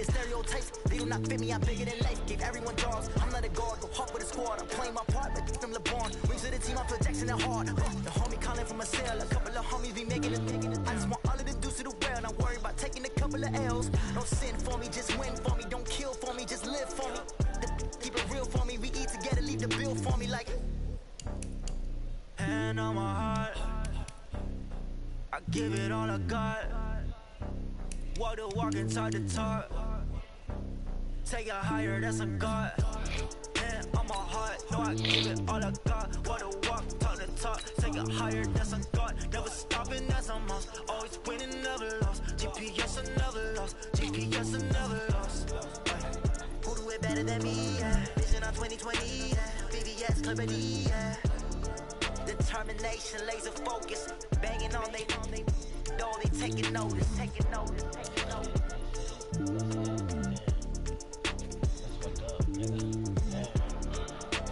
The stereotypes, they do not fit me, I'm bigger than life. Gave everyone jaws, I'm not a guard, go hard with a squad. I'm playing my part, but from LeBron. Wings of the team, I feel Jackson and hard. The homie calling from a cell, a couple of homies be making it. I just want all of the dudes to the well, not worry about taking a couple of L's. Don't sin for me, just win for me. Don't kill for me, just live for me. Keep it real for me, we eat together, leave the bill for me like. Hand on my heart, I give it all I got. Walk the walk and talk the talk. Take it higher, that's a God. Hand on my heart, no, I give it all I got. Walk the walk, talk the talk. Take it higher, that's a God. Never stopping, that's a must. Always winning, never lost. GPS, I never lost. GPS, I never lost. Who do it better than me? Yeah. Vision on 2020. Yeah. VVS, Clarity. Yeah. Determination, laser focus. Banging on they door, they taking notice. Taking notice. Taking notice.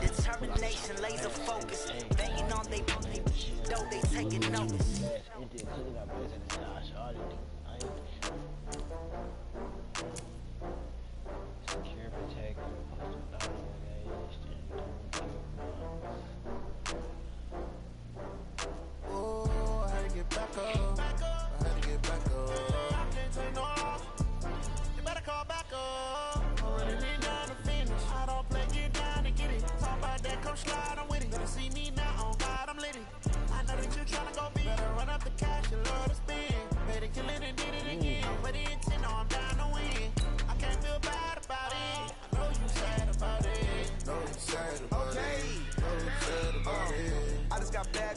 Determination, laser focus. Banging on they door, they taking notice.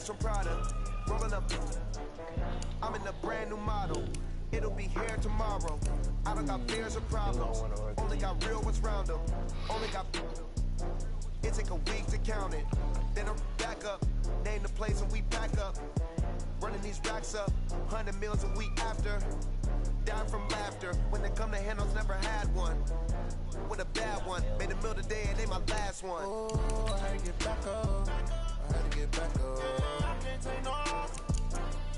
From Prada, rolling up. I'm in a brand new model. It'll be here tomorrow. I don't got fears or problems. Only got real ones round them. Only got. It take a week to count it. Then I'm back up. Name the place and we back up. Running these racks up. 100 meals a week after. Dying from laughter. When they come to handles, never had one. With a bad one. Made a meal today and they my last one. Oh, I had to get back up. I had to get back up. I can't take no off.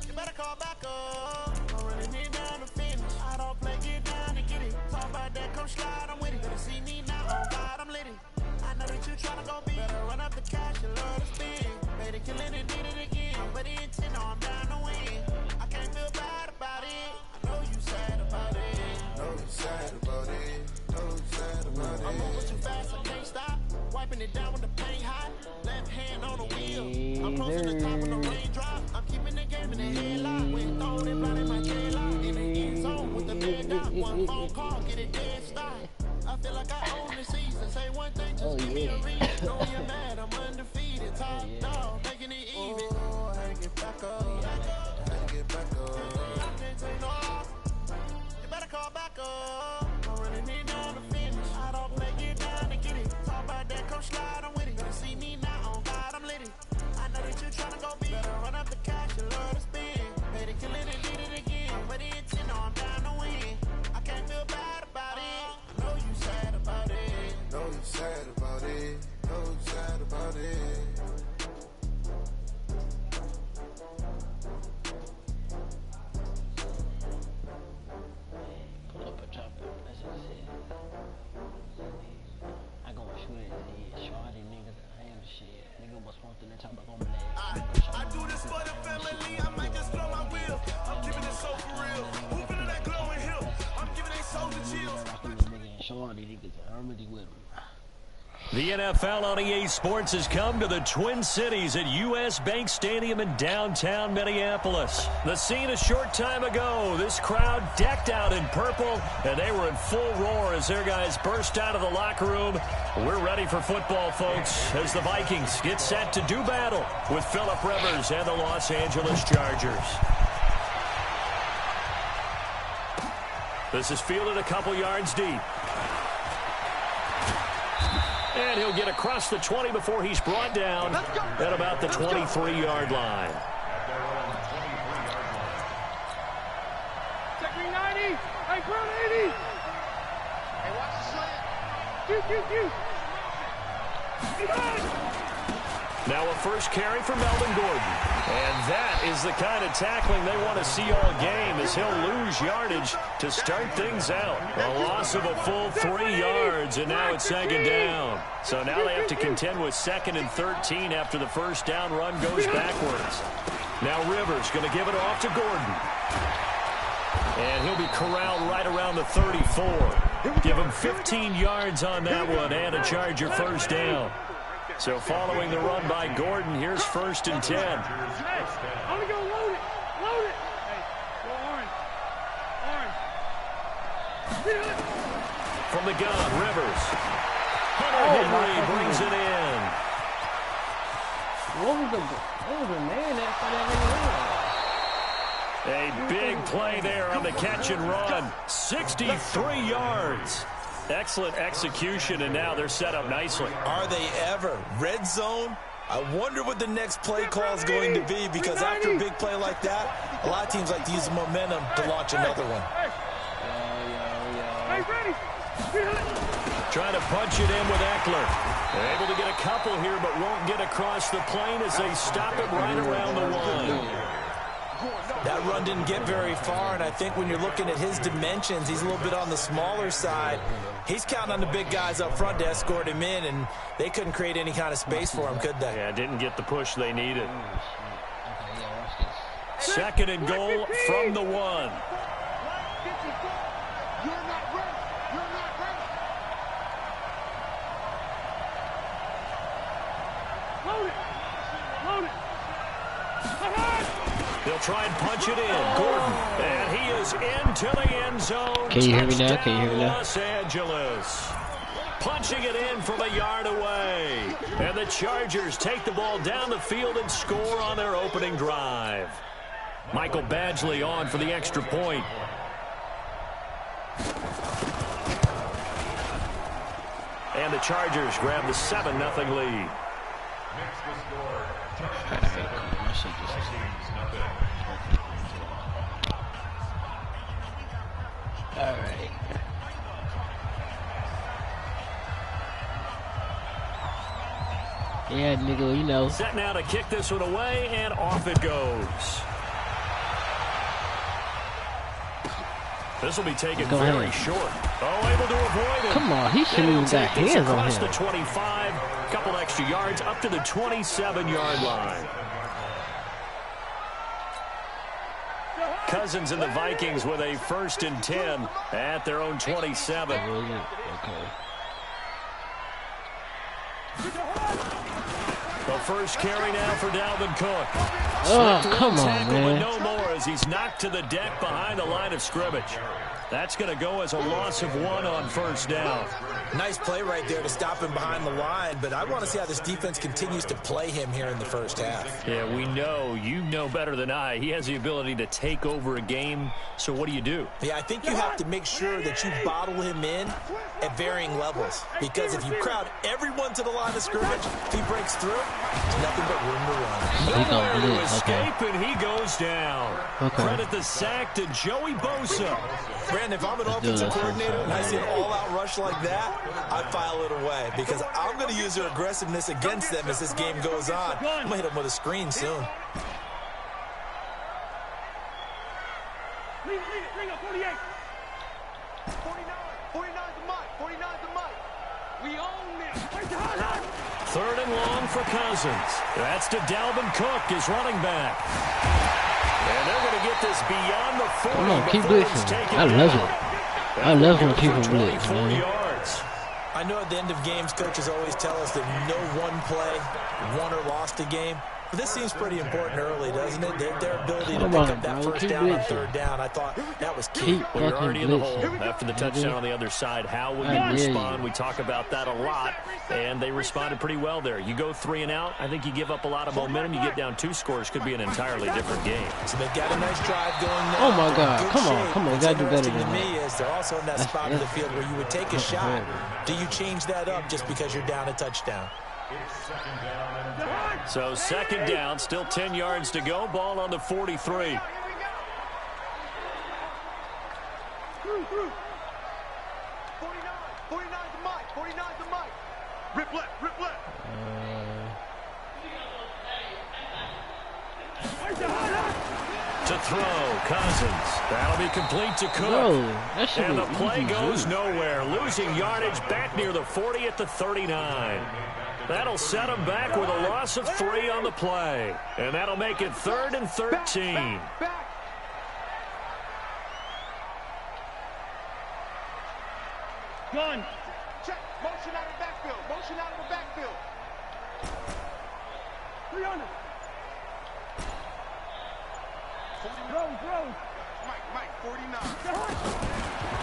You better call back up. I'm running it down to finish. I don't play, get down and get it. Talk about that, come slide, I'm with it. Better see me now, oh God, I'm lit it. I know that you tryna go big. Better run up the cash, you love to spin. Made it, kill it and did it again. But the intent, no, I'm down to win. I can't feel bad about it. I know you sad about it. Know you sad about it. Know you sad about it. I'm moving too fast, I can't stop. Wiping it down with the paint hot. Left hand on the wheel. I'm closing the top of the raindrop. I'm keeping the game in the headlock. When throwing it, blinding my J-lock. In the end zone with the dead dot. One phone call, get it dead stop. I feel like I own the season. Say one thing, just give me a reason. Know you're mad, I'm undefeated. Top dog, making it even. Oh, I had to get back up. I had to get back up. I can't take no off. You better call back up. I'm running it down to finish. I don't play, get down and get it. Talk about that, come slide, I'm with it. Better see me now, on God, I'm lit it. I know that you tryna go big. Better run up the cash, you love to spin. Made it, kill it and did it again. But the intent, no, I'm down to win. I can't feel bad about it. I know you sad about it. Know you sad about it. Know you sad about it. Pull up a chopper, that's what it said. I gonna shoot it in the head. Shorty niggas, I am the shit. Nigga was wanting to talk about on I do this for the family, I might just blow my wheel. I'm keeping it so for real. Who feeling that glowing hill? I'm giving they souls the chills. Shorty niggas, I'm really with them. The NFL on EA Sports has come to the Twin Cities at U.S. Bank Stadium in downtown Minneapolis. The scene a short time ago, this crowd decked out in purple, and they were in full roar as their guys burst out of the locker room. We're ready for football, folks, as the Vikings get set to do battle with Phillip Rivers and the Los Angeles Chargers. This is fielded a couple yards deep. And he'll get across the 20 before he's brought down at about the 23-yard line. Check me 90. Hey, ground 80. Hey, watch the slant. Q. Now a first carry for Melvin Gordon. And that is the kind of tackling they want to see all game, as he'll lose yardage to start things out. A loss of a full 3 yards, and now it's second down. So now they have to contend with 2nd and 13 after the first down run goes backwards. Now Rivers going to give it off to Gordon. And he'll be corralled right around the 34. Give him 15 yards on that one and a Charger first down. So following the run by Gordon, here's 1st and 10. Only go load it. Load it. Hey, go orange. Orange. From the gun, Rivers. Hunter Henry brings it in. What was the man that A big play there on the catch and run. 63 yards. Excellent execution, and now they're set up nicely. Are they ever? Red zone? I wonder what the next play call is going to be, because after a big play like that, a lot of teams like to use the momentum to launch another one. Hey, ready. Trying to punch it in with Eckler. They're able to get a couple here, but won't get across the plane as they stop it right around the 1. That run didn't get very far, and I think when you're looking at his dimensions, he's a little bit on the smaller side. He's counting on the big guys up front to escort him in, and they couldn't create any kind of space for him, could they? Yeah, didn't get the push they needed. 2nd and goal from the 1. You're not ready. You're not ready. Load it. Load it. They'll try and punch it in. Gordon, and he is into the end zone. Can you hear me now? Can you hear me now? Los Angeles. Punching it in from a yard away. And the Chargers take the ball down the field and score on their opening drive. Michael Badgley on for the extra point. And the Chargers grab the 7-0 lead. All right. Yeah, nigga, you know. Set now to kick this one away, and off it goes. This will be taken very short. Oh, able to avoid it. Come on, he shouldn't even got hands on across him. the 25, couple extra yards up to the 27-yard line. Cousins and the Vikings with a 1st and 10 at their own 27. Okay. The first carry now for Dalvin Cook. Oh, come on, man. No more as he's knocked to the deck behind the line of scrimmage. That's going to go as a loss of 1 on 1st down. Nice play right there to stop him behind the line, but I want to see how this defense continues to play him here in the first half. Yeah, we know. You know better than I. He has the ability to take over a game, so what do? Yeah, I think you have to make sure that you bottle him in at varying levels, because if you crowd everyone to the line of scrimmage, if he breaks through, there's nothing but room to run. He gonna To blitz, escape, and he goes down. Okay. Credit the sack to Joey Bosa. Brandon, if I'm an offensive coordinator and I see an all-out rush like that, I file it away, because I'm going to use their aggressiveness against them as this game goes on. I'm going to hit them with a screen soon. Lead it, 48. 49's the mic. 49's the mic. We own this. 3rd and long for Cousins. That's to Dalvin Cook, his running back. And they're going to get this beyond the 40. Come on, keep blitzing. I love it. I love when people blitz, man. Yards. I know at the end of games, coaches always tell us that no one play won or lost a game. But this seems pretty important early, doesn't it? Their ability to pick up that first down on 3rd down, I thought that was key. Well, you're already in the hole after the touchdown on the other side. How will you respond? We talk about that a lot, and they responded pretty well there. You go 3 and out, I think you give up a lot of momentum. You get down 2 scores, could be an entirely different game. So they've got a nice drive going now. Oh, my God. Come on. What's Got to do better interesting than to me that. is they're also in that spot of the field where you would take a shot. Do you change that up just because you're down a touchdown? So 2nd down, still 10 yards to go. Ball on the 43. 49's the mic. 49's the mic. Rip left. throw. Cousins. That'll be complete to Cook. Bro, and the play goes nowhere. Losing yardage back near the 40 at the 39. That'll set him back with a loss of 3 on the play. And that'll make it 3rd and 13. Gun. Check. Motion out of the backfield. Motion out of the backfield. 300. Throw. Mike, 49.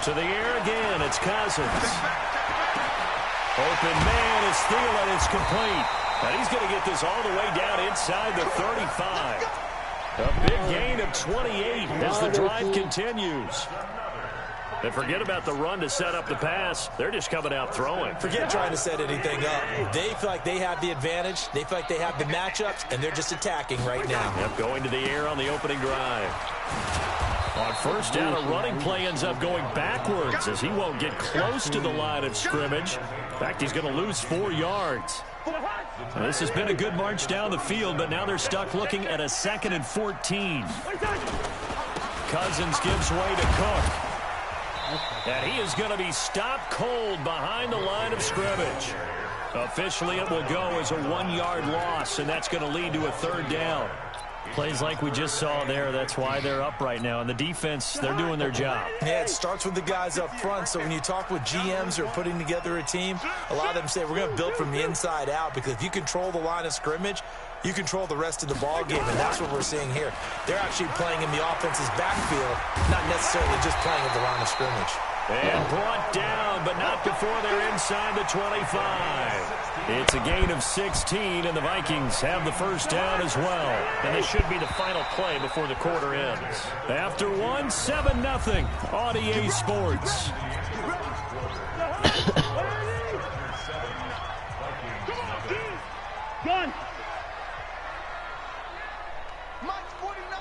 To the air again. It's Cousins. Open man is Thielen. It's complete. And he's going to get this all the way down inside the 35. A big gain of 28 as the drive continues. And forget about the run to set up the pass. They're just coming out throwing. Forget trying to set anything up. They feel like they have the advantage. They feel like they have the matchups, and they're just attacking right now. Yep, going to the air on the opening drive. On first down, a running play ends up going backwards as he won't get close to the line of scrimmage. In fact, he's going to lose 4 yards. Now, this has been a good march down the field, but now they're stuck looking at a 2nd and 14. Cousins gives way to Cook. And he is going to be stopped cold behind the line of scrimmage. Officially, it will go as a 1-yard loss, and that's going to lead to a 3rd down. Plays like we just saw there, that's why they're up right now. And the defense, they're doing their job. Yeah, it starts with the guys up front. So when you talk with GMs who are putting together a team, a lot of them say we're going to build from the inside out, because if you control the line of scrimmage, you control the rest of the ball game, and that's what we're seeing here. They're actually playing in the offense's backfield, not necessarily just playing at the line of scrimmage. And brought down, but not before they're inside the 25. It's a gain of 16, and the Vikings have the first down as well. And this should be the final play before the quarter ends. After 1, 7-0 on EA Sports. Gun. Mike's 49.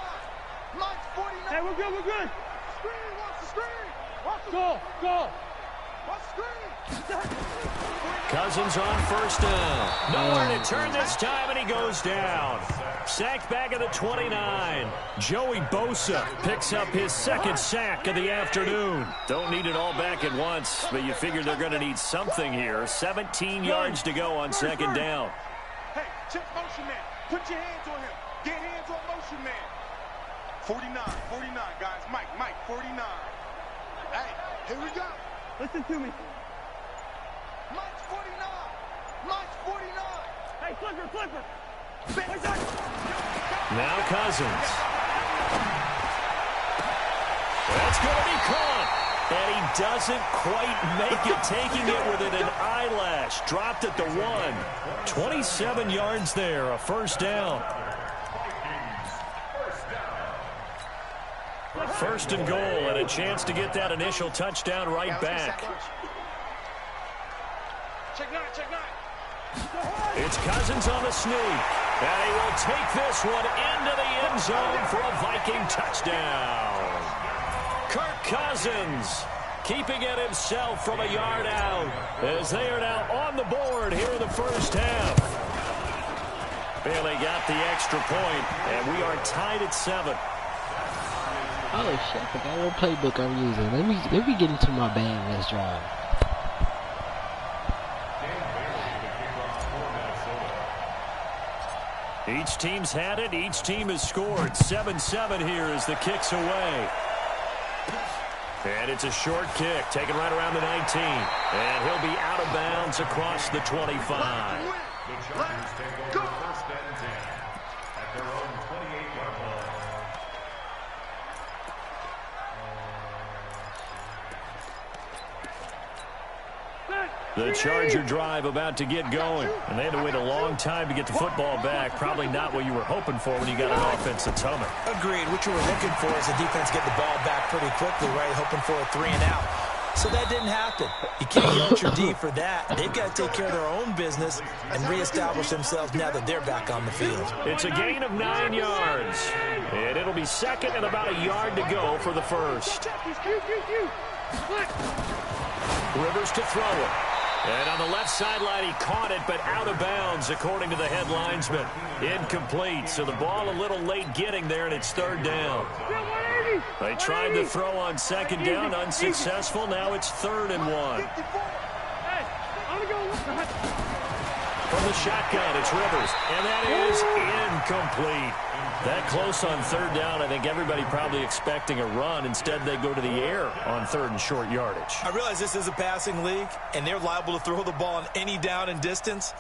Mike's 49. Hey, we're good. Screen, watch the screen. Go. Watch the screen. Cousins on first down. Nowhere to turn this time, and he goes down. Sacked back at the 29. Joey Bosa picks up his 2nd sack of the afternoon. Don't need it all back at once, but you figure they're going to need something here. 17 yards to go on 2nd down. Hey, check motion man. Put your hands on him. Get hands on motion man. 49, guys. Mike, 49. Hey, here we go. Listen to me. Mike's 49. Mike's 49. Hey, flipper. Now Cousins. That's going to be caught. And he doesn't quite make it, taking it within an eyelash. Dropped at the 1. 27 yards there, a first down. First and goal, and a chance to get that initial touchdown right back. Check nine. It's Cousins on the sneak, and he will take this one into the end zone for a Viking touchdown. Kirk Cousins keeping it himself from a yard out as they are now on the board here in the first half. Bailey got the extra point, and we are tied at 7. Oh shit, I forgot what playbook I'm using. Let me get into my bag. Let's drive. Each team's had it. Each team has scored. 7-7 here as the kick's away. And it's a short kick, taken right around the 19. And he'll be out of bounds across the 25. Let's go. The Charger drive about to get going. And they had to wait a long time to get the football back. Probably not what you were hoping for when you got an offense that's humming. Agreed. What you were looking for is the defense get the ball back pretty quickly, right? Hoping for a 3 and out. So that didn't happen. You can't yell your D for that. They've got to take care of their own business and reestablish themselves now that they're back on the field. It's a gain of 9 yards. And it'll be second and about a yard to go for the first. Rivers to throw it. And on the left sideline, he caught it, but out of bounds, according to the head linesman. Incomplete, so the ball a little late getting there, and it's third down. They tried to throw on second down, unsuccessful. Now it's 3rd and 1. From the shotgun, it's Rivers, and that is incomplete. That close on 3rd down, I think everybody probably expecting a run. Instead, they go to the air on 3rd and short yardage. I realize this is a passing league, and they're liable to throw the ball on any down and distance.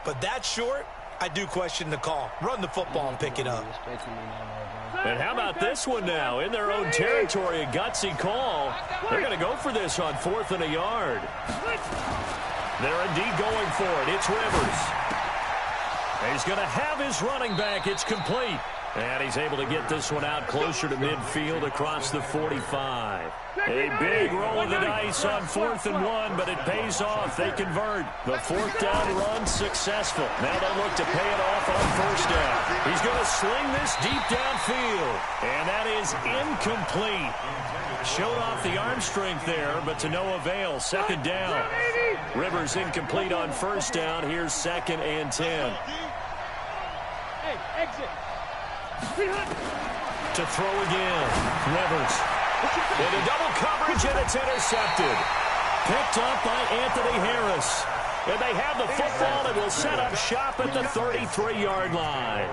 But that short, I do question the call. Run the football and pick it up. And how about this one now? In their own territory, a gutsy call. They're going to go for this on 4th and a yard. They're indeed going for it. It's Rivers. He's going to have his running back. It's complete. And he's able to get this one out closer to midfield across the 45. A big roll of the dice on 4th and 1, but it pays off. They convert. The 4th down run successful. Now they look to pay it off on 1st down. He's going to sling this deep downfield. And that is incomplete. Showed off the arm strength there, but to no avail. 2nd down. Rivers incomplete on 1st down. Here's 2nd and 10. Hey, exit. To throw again. Rivers. Into double coverage, and it's intercepted. Picked up by Anthony Harris. And they have the football and will set up shop at the 33-yard line.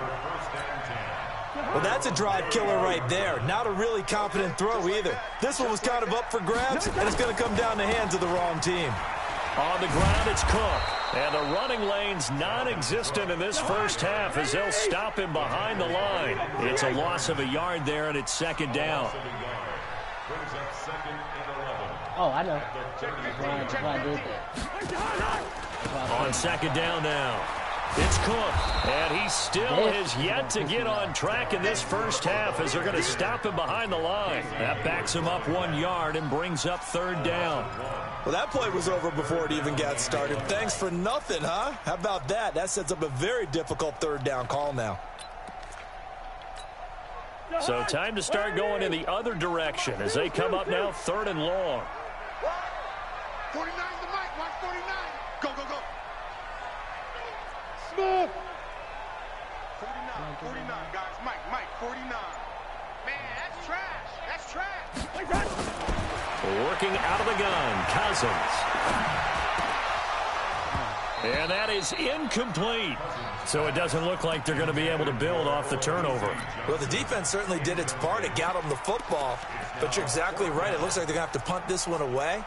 Well, that's a drive killer right there. Not a really confident throw either. This one was kind of up for grabs, and it's going to come down the hands of the wrong team. On the ground, it's Cook. And the running lane's non-existent in this first half as they'll stop him behind the line. It's a loss of a yard there, and it's 2nd down. Oh, I know. That's why I did that. On 2nd down now. It's Cook, and he still has yet to get on track in this first half as they're going to stop him behind the line. That backs him up 1 yard and brings up 3rd down. Well, that play was over before it even got started. Thanks for nothing, huh? How about that? That sets up a very difficult 3rd down call now. So time to start going in the other direction as they come up now 3rd and long. 49's the mic. Watch 49. Go, go, go. Smooth. 49, guys. Mike, 49. Man, that's trash. That's trash. Working out of the gun, Cousins. And that is incomplete. So it doesn't look like they're going to be able to build off the turnover. Well, the defense certainly did its part. It got them the football. But you're exactly right. It looks like they're going to have to punt this one away.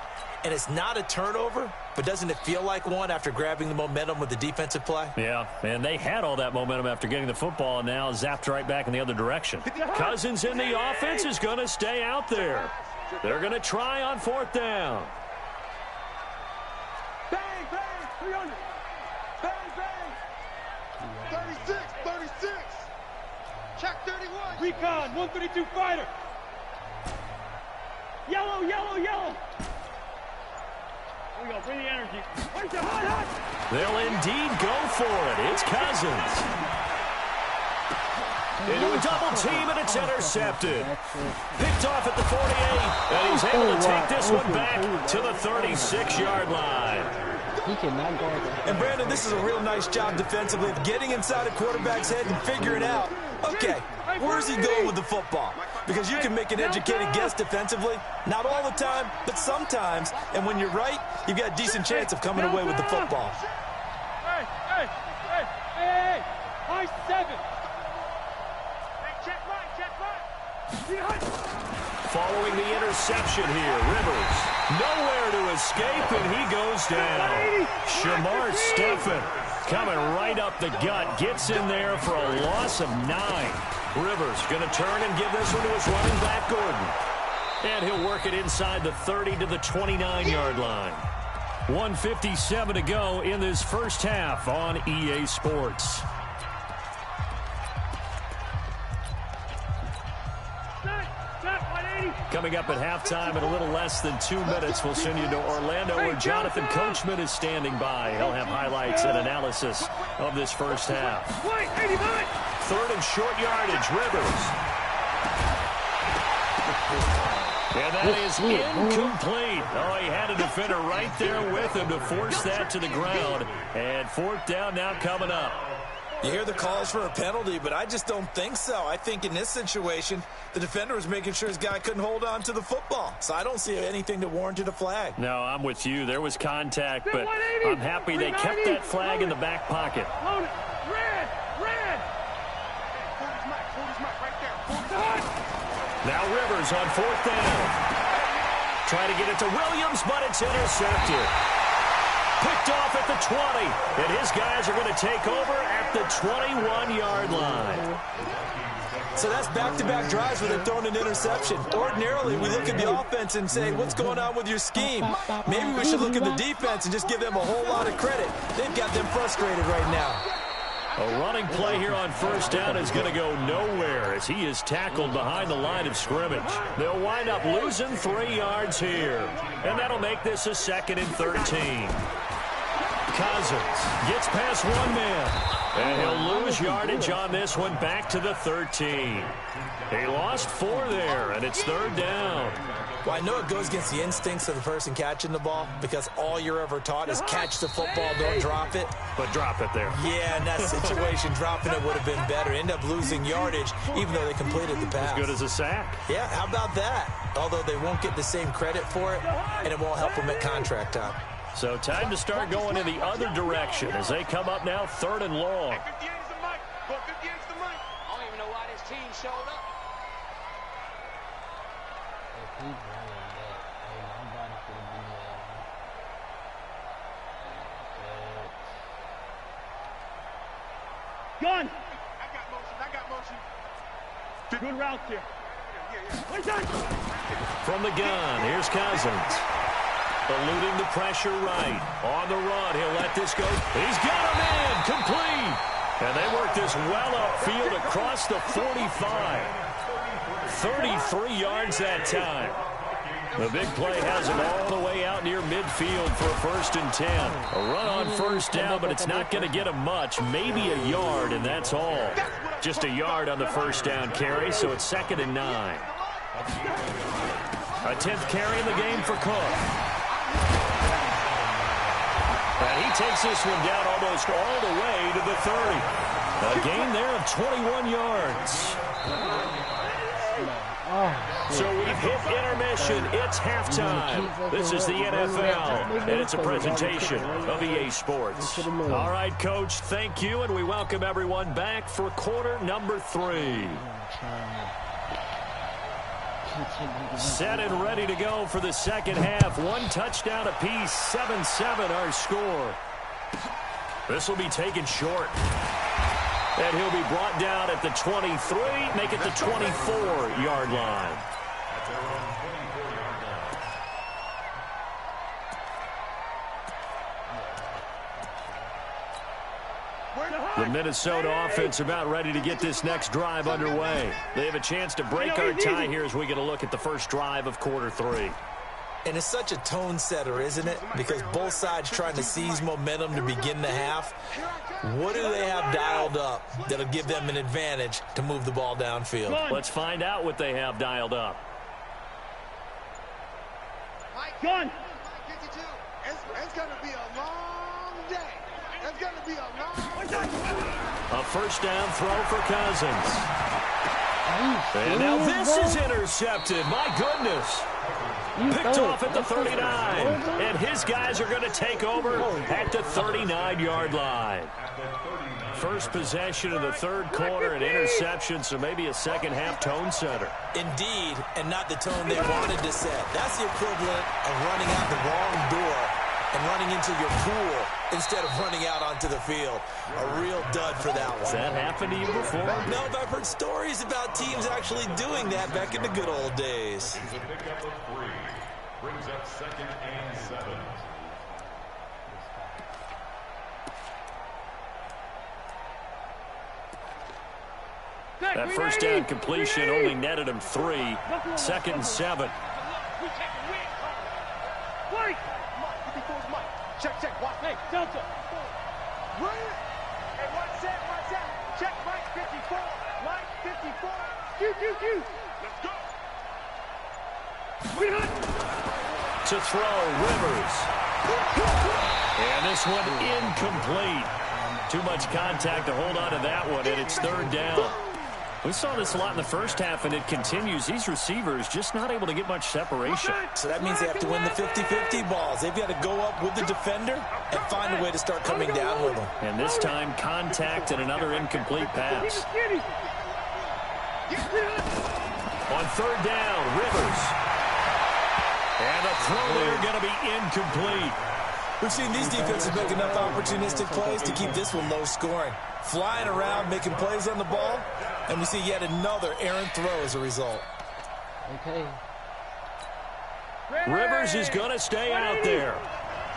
And it's not a turnover, but doesn't it feel like one after grabbing the momentum with the defensive play? Yeah, and they had all that momentum after getting the football and now zapped right back in the other direction. Cousins in the offense is going to stay out there. They're going to try on 4th down. Bang, bang, 300. Bang, bang. 36. Check 31. Recon, 132 fighter. Yellow, yellow, yellow. Here we go, bring the energy. Hot. They'll indeed go for it. It's Cousins. Into a double team, and it's intercepted. Picked off at the 48, and he's able to take this one back to the 36-yard line. He cannot go there. And, Brandon, this is a real nice job defensively of getting inside a quarterback's head and figuring out, okay, where's he going with the football? Because you can make an educated guess defensively. Not all the time, but sometimes. And when you're right, you've got a decent chance of coming away with the football. Hey. High 7. Check right. Following the interception here, Rivers nowhere to escape, and he goes down. Shamar Stephen coming right up the gut, gets in there for a loss of 9. Rivers going to turn and give this one to his running back, Gordon. And he'll work it inside the 30 to the 29-yard line. 1:57 to go in this first half on EA Sports. Coming up at halftime in a little less than 2 minutes, we'll send you to Orlando where Jonathan Coachman is standing by. He'll have highlights and analysis of this first half. 3rd and short yardage, Rivers. And that is incomplete. Oh, he had a defender right there with him to force that to the ground. And fourth down now coming up. You hear the calls for a penalty, but I just don't think so. I think in this situation, the defender was making sure his guy couldn't hold on to the football. So I don't see anything that warranted a flag. No, I'm with you. There was contact, but I'm happy they kept that flag in the back pocket. Red! Now Rivers on fourth down. Trying to get it to Williams, but it's intercepted. Picked off at the 20, and his guys are going to take over at the 21-yard line. So that's back-to-back drives where they've thrown an interception. Ordinarily, we look at the offense and say, what's going on with your scheme? Maybe we should look at the defense and just give them a whole lot of credit. They've got them frustrated right now. A running play here on first down is going to go nowhere as he is tackled behind the line of scrimmage. They'll wind up losing 3 yards here, and that'll make this a 2nd and 13. Cousins gets past one man, and he'll lose yardage on this one back to the 13. He lost 4 there, and it's 3rd down. Well, I know it goes against the instincts of the person catching the ball because all you're ever taught is catch the football, don't drop it. But drop it there. Yeah, in that situation, dropping it would have been better. End up losing yardage, even though they completed the pass. As good as a sack. Yeah, how about that? Although they won't get the same credit for it, and it won't help them at contract time. So time to start going in the other direction as they come up now 3rd and long. 58 is the mic. Go 58 is the mic. I don't even know why this team showed up. Gun! I got motion. Good route there. From the gun, here's Cousins. Eluding the pressure right. On the run, he'll let this go. He's got him in, complete. And they work this well upfield across the 45. 33 yards that time. The big play has him all the way out near midfield for a 1st and 10. A run on first down, but it's not going to get him much. Maybe a yard, and that's all. Just a yard on the first down carry, so it's 2nd and 9. A 10th carry in the game for Cook. And he takes this one down almost all the way to the 30. A gain there of 21 yards. So we've hit intermission. It's halftime. This is the NFL, and it's a presentation of EA Sports. All right, Coach, thank you, and we welcome everyone back for quarter number 3. Set and ready to go for the second half. 1 touchdown apiece, 7-7 our score. This will be taken short. And he'll be brought down at the 23, make it the 24-yard line. The Minnesota offense about ready to get this next drive underway. They have a chance to break our tie here as we get a look at the first drive of quarter 3. And it's such a tone setter, isn't it? Because both sides trying to seize momentum to begin the half. What do they have dialed up that'll give them an advantage to move the ball downfield? Let's find out what they have dialed up. Gun! It's going to be a long day. It's going to be a long A first down throw for Cousins. And now this is intercepted. My goodness. Picked off at the 39. And his guys are going to take over at the 39-yard line. First possession of the 3rd quarter, an interception, so maybe a second-half tone setter. Indeed, and not the tone they wanted to set. That's the equivalent of running out the wrong door and running into your pool instead of running out onto the field. A real dud for that one. Has that happened to you before? No, but I've heard stories about teams actually doing that back in the good old days. Brings up 2nd and 7. That first down completion only netted him 3. 2nd and 7. Wait! Check. Watch. Hey, Delta! Hey, watch that. Check, Mike 54. Mike 54. Q. Let's go. To throw, Rivers. And this one incomplete. Too much contact to hold on to that one, and it's third down. We saw this a lot in the first half, and it continues. These receivers just not able to get much separation. So that means they have to win the 50-50 balls. They've got to go up with the defender and find a way to start coming down with them. And this time, contact and another incomplete pass. On third down, Rivers. And the throw there going to be incomplete. We've seen these defenses make enough opportunistic plays to keep this one low scoring. Flying around, making plays on the ball, and we see yet another errant throw as a result. Okay. Rivers is going to stay out there.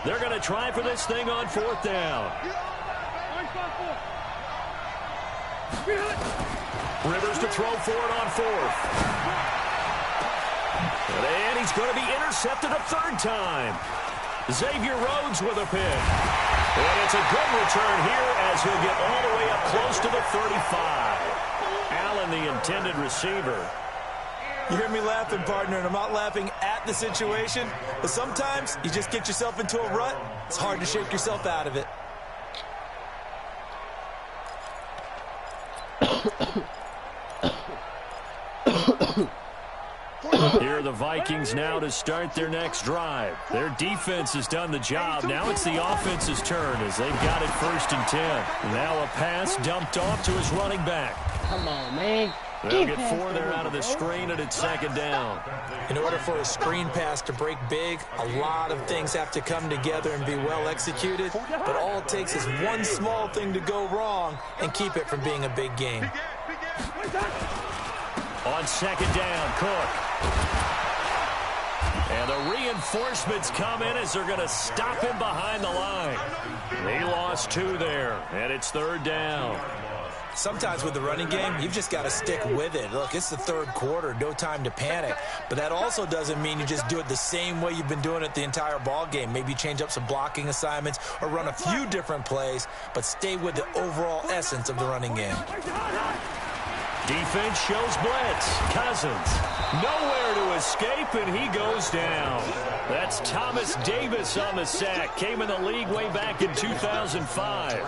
They're going to try for this thing on fourth down. Rivers to throw for it on fourth. And he's going to be intercepted a third time. Xavier Rhodes with a pick. And it's a good return here as he'll get all the way up close to the 35. Allen, the intended receiver. You hear me laughing, partner, and I'm not laughing at the situation, but sometimes you just get yourself into a rut. It's hard to shake yourself out of it. Here are the Vikings now to start their next drive. Their defense has done the job. Now it's the offense's turn as they've got it 1st and 10. Now a pass dumped off to his running back. Come on, man. They'll get 4 there out of the screen, and it's 2nd down. In order for a screen pass to break big, a lot of things have to come together and be well executed. But all it takes is one small thing to go wrong and keep it from being a big game. On 2nd down, Cook. And the reinforcements come in as they're going to stop him behind the line. He lost 2 there, and it's 3rd down. Sometimes with the running game, you've just got to stick with it. Look, it's the 3rd quarter, no time to panic. But that also doesn't mean you just do it the same way you've been doing it the entire ball game. Maybe change up some blocking assignments or run a few different plays, but stay with the overall essence of the running game. Defense shows blitz. Cousins nowhere to escape, and he goes down. That's Thomas Davis on the sack. Came in the league way back in 2005.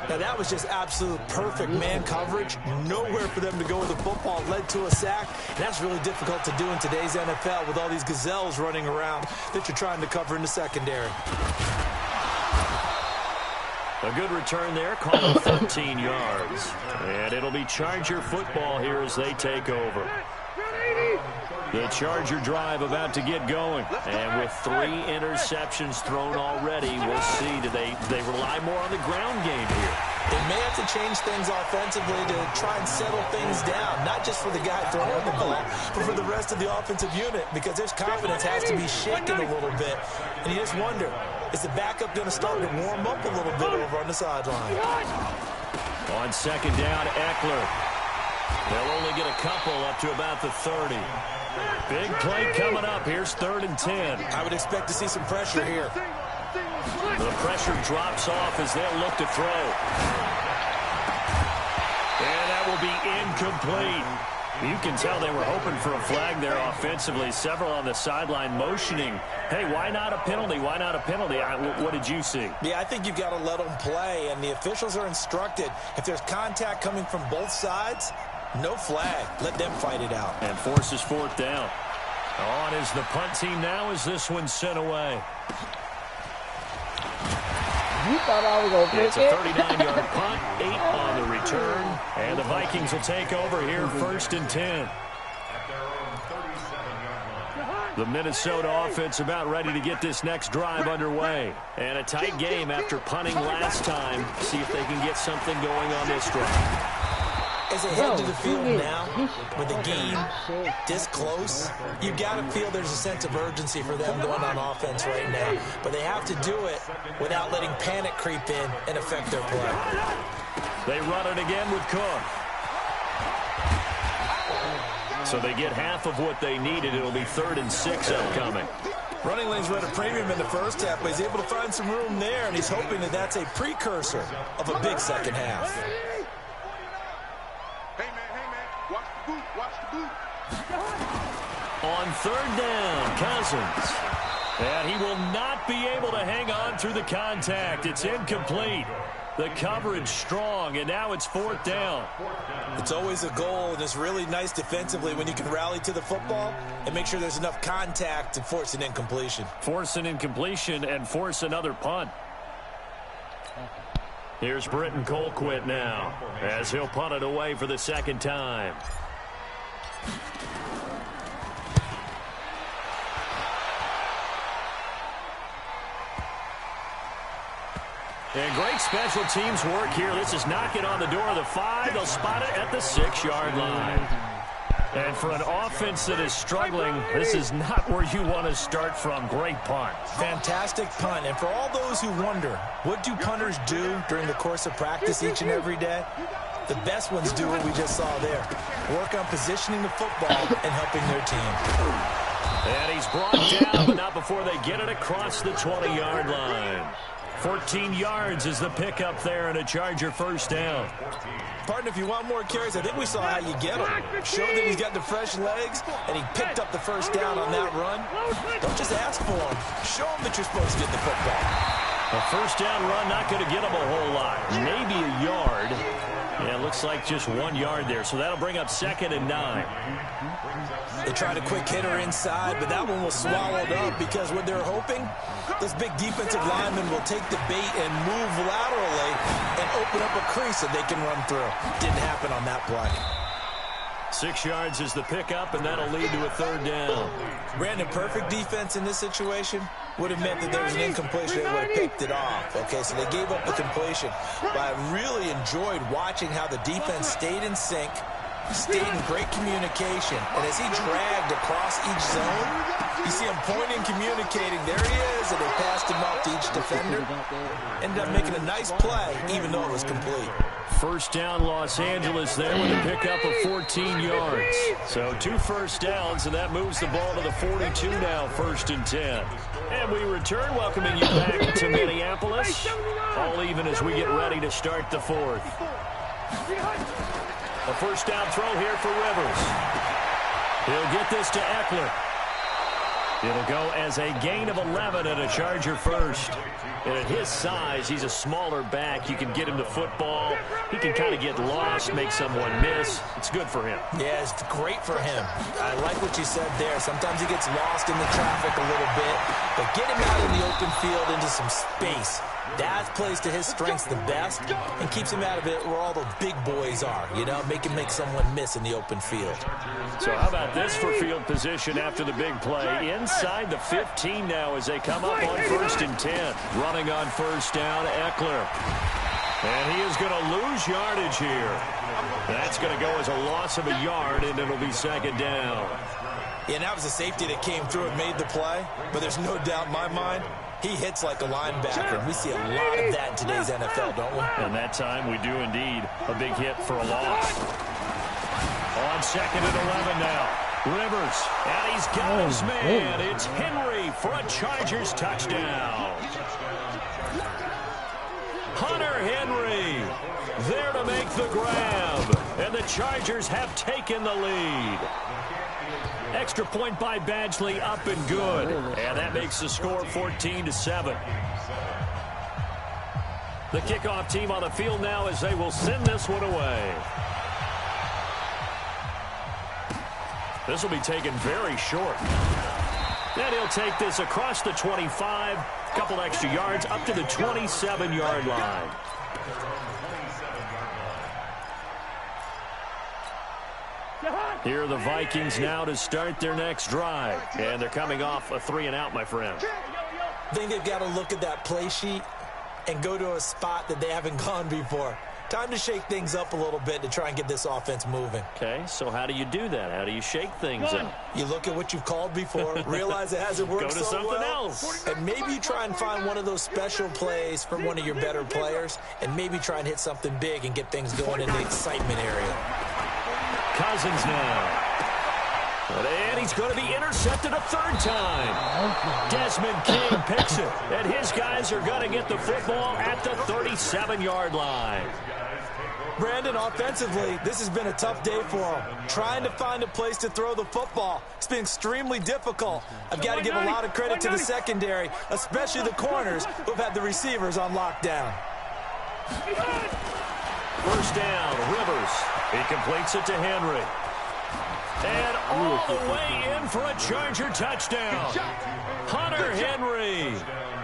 Now, that was just absolute perfect man coverage. Nowhere for them to go with the football. Led to a sack. And that's really difficult to do in today's NFL with all these gazelles running around that you're trying to cover in the secondary. A good return there, call it 13 yards. And it'll be Charger football here as they take over. The Charger drive about to get going. And with 3 interceptions thrown already, we'll see. Do they rely more on the ground game here? They may have to change things offensively to try and settle things down, not just for the guy throwing the ball, but for the rest of the offensive unit, because their confidence has to be shaken a little bit. And you just wonder, is the backup going to start to warm up a little bit over on the sideline? On 2nd down, Eckler. They'll only get a couple up to about the 30. Big play coming up. Here's 3rd and 10. I would expect to see some pressure here. The pressure drops off as they'll look to throw. And that will be incomplete. You can tell they were hoping for a flag there offensively. Several on the sideline motioning, hey, why not a penalty? Why not a penalty? What did you see? Yeah, I think you've got to let them play, and the officials are instructed. If there's contact coming from both sides, no flag. Let them fight it out. And forces 4th down. On is the punt team now as this one's sent away. You thought I was going to It's a 39-yard punt, 8 on the return, and the Vikings will take over here 1st and 10. The Minnesota offense about ready to get this next drive underway. And a tight game after punting last time. See if they can get something going on this drive. As they head to the field now, with the game this close, you got to feel there's a sense of urgency for them going on offense right now. But they have to do it without letting panic creep in and affect their play. They run it again with Cook. So they get half of what they needed. It'll be 3rd and 6 upcoming. Running lanes were at a premium in the first half, but he's able to find some room there, and he's hoping that that's a precursor of a big second half. Hey, man, watch the boot. On third down. Cousins. And he will not be able to hang on through the contact. It's incomplete. The coverage strong, and now it's fourth down. It's always a goal, and it's really nice defensively when you can rally to the football and make sure there's enough contact to force an incompletion. Force an incompletion and force another punt. Here's Britton Colquitt now as he'll punt it away for the second time. And great special teams work here. This is knocking on the door of the 5. They'll spot it at the 6-yard line. And for an offense that is struggling, this is not where you want to start from. Great punt. Fantastic punt. And for all those who wonder, what do punters do during the course of practice each and every day? The best ones do what we just saw there. Work on positioning the football and helping their team. And he's brought down, but not before they get it across the 20-yard line. 14 yards is the pickup there, and a Charger first down. Partner, if you want more carries, I think we saw how you get him. Showed that he's got the fresh legs, and he picked up the first down on that run. Don't just ask for him. Show him that you're supposed to get the football. A first down run, not going to get him a whole lot. Maybe a yard. Yeah, it looks like just 1 yard there, so that'll bring up 2nd and 9. They tried a quick hitter inside, but that one was swallowed up because what they're hoping, those big defensive linemen will take the bait and move laterally and open up a crease that they can run through. Didn't happen on that play. 6 yards is the pickup, and that'll lead to a third down. Brandon, perfect defense in this situation would have meant that there was an incompletion. They would have picked it off. Okay, so they gave up the completion. But I really enjoyed watching how the defense stayed in sync, stayed in great communication. And as he dragged across each zone, you see him pointing, communicating. There he is, and they passed him off to each defender. Ended up making a nice play, even though it was complete. First down, Los Angeles there with a pickup of 14 yards. So 2 first downs, and that moves the ball to the 42 now, 1st and 10. And we return, welcoming you back to Minneapolis. All even as we get ready to start the 4th. A first down throw here for Rivers. He'll get this to Eckler. It'll go as a gain of 11 and a Charger first. And at his size, he's a smaller back. You can get him to football. He can kind of get lost, make someone miss. It's good for him. Yeah, it's great for him. I like what you said there. Sometimes he gets lost in the traffic a little bit. But get him out in the open field into some space. That plays to his strengths the best and keeps him out of it where all the big boys are, you know, make someone miss in the open field. So how about this for field position after the big play? Inside the 15 now as they come up on 1st and 10. Running on first down, Eckler. And he is going to lose yardage here. That's going to go as a loss of a yard, and it'll be 2nd down. Yeah, and that was a safety that came through and made the play, but there's no doubt in my mind, he hits like a linebacker. We see a lot of that in today's NFL, don't we? And that time we do indeed. A big hit for a loss. On 2nd and 11 now. Rivers, and he's got his man. It's Henry for a Chargers touchdown. Hunter Henry there to make the grab. And the Chargers have taken the lead. Extra point by Badgley, up and good. And that makes the score 14-7. The kickoff team on the field now as they will send this one away. This will be taken very short. Then he'll take this across the 25, a couple extra yards, up to the 27-yard line. Here are the Vikings now to start their next drive. And they're coming off a 3-and-out, my friend. I think they've got to look at that play sheet and go to a spot that they haven't gone before. Time to shake things up a little bit to try and get this offense moving. Okay, so how do you do that? How do you shake things up? You look at what you've called before, realize it hasn't worked so well. Go to something else. And maybe you try and find one of those special plays from one of your better players, and maybe try and hit something big and get things going in the excitement area. Cousins now. And he's going to be intercepted a 3rd time. Desmond King picks it. And his guys are going to get the football at the 37-yard line. Brandon, offensively, this has been a tough day for him. Trying to find a place to throw the football. It's been extremely difficult. I've got to give a lot of credit to the secondary, especially the corners who've had the receivers on lockdown. First down, Rivers. He completes it to Henry. And all the way in for a Charger touchdown. Hunter Henry.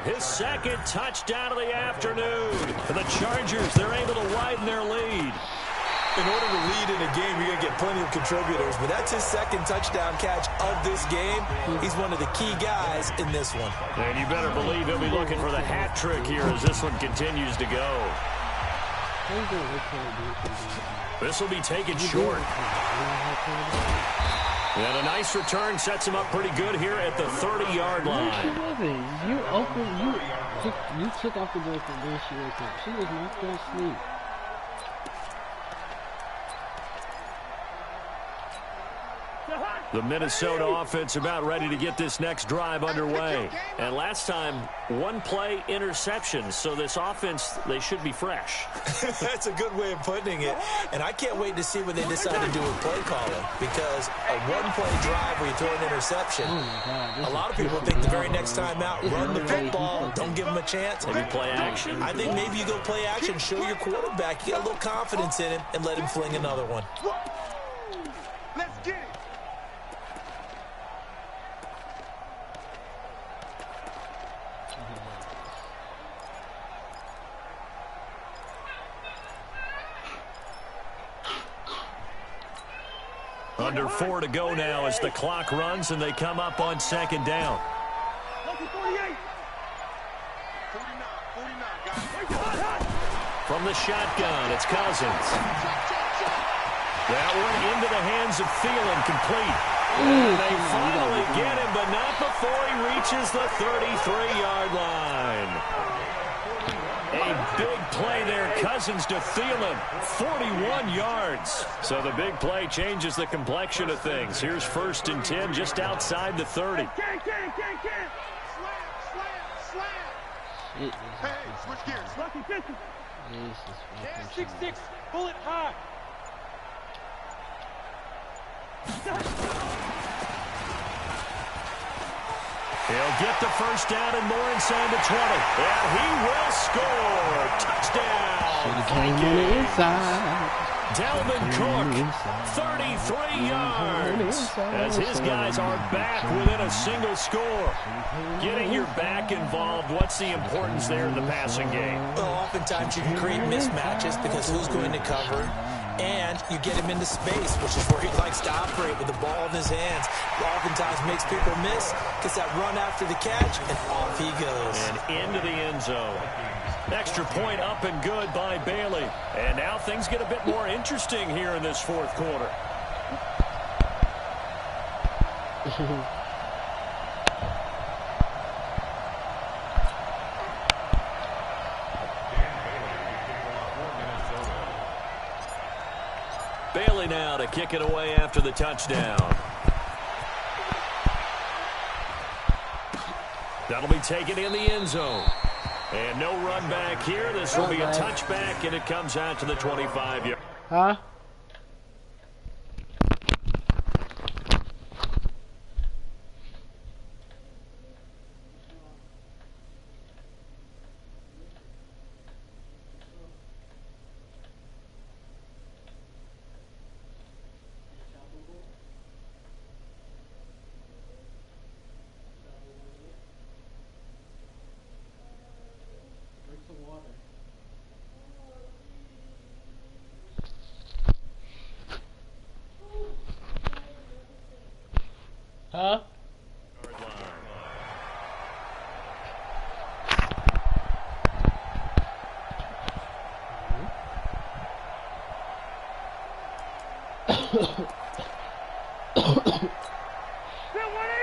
His second touchdown of the afternoon. And the Chargers, they're able to widen their lead. In order to lead in a game, you're going to get plenty of contributors, but that's his second touchdown catch of this game. He's one of the key guys in this one. And you better believe he'll be looking for the hat trick here as this one continues to go. This will be taken short. And a nice return sets him up pretty good here at the 30-yard line. You took off the ball from where she woke up. She was knocked out asleep. The Minnesota offense about ready to get this next drive underway. And last time, one play interception. So this offense, they should be fresh. That's a good way of putting it. And I can't wait to see what they decide to do with play calling. Because a one-play drive where you throw an interception, a lot of people think the very next time out, run the football, don't give them a chance. Maybe play action. I think maybe you go play action, show your quarterback, you got a little confidence in him, and let him fling another one. Let's get it. Under 4 to go now as the clock runs and they come up on second down. From the shotgun, it's Cousins. That one into the hands of Thielen, complete. And they finally get him, but not before he reaches the 33-yard line. A big play there, Cousins to Thielen, 41 yards. So the big play changes the complexion of things. Here's 1st and 10 just outside the 30. Slam. Hey, switch gears. Lucky 50. 6-6, bullet high. He'll get the first down and more inside the 20. And he will score. Touchdown. Inside. Dalvin Cook, 33 yards. As his guys are back within a single score. Getting your back involved, what's the importance there in the passing game? Well, oftentimes you can create mismatches because who's going to cover, and you get him into space, which is where he likes to operate with the ball in his hands. Oftentimes makes people miss, gets that run after the catch, and off he goes. And into the end zone. Extra point up and good by Bailey. And now things get a bit more interesting here in this fourth quarter. Bailey now to kick it away after the touchdown. That'll be taken in the end zone. And no run back here. This will be a touchback, and it comes out to the 25-yard. Huh? Huh?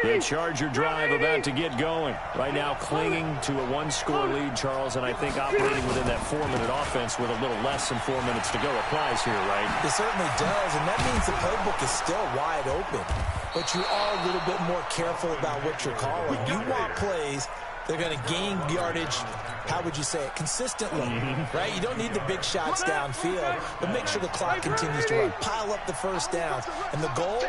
The Charger drive about to get going. Right now clinging to a one-score lead, Charles, and I think operating within that 4-minute offense with a little less than 4 minutes to go applies here, right? It certainly does, and that means the playbook is still wide open. But you are a little bit more careful about what you're calling. You want plays They're going to gain yardage, how would you say it, consistently, right? You don't need the big shots downfield, but make sure the clock continues to run. Pile up the first downs. And the goal,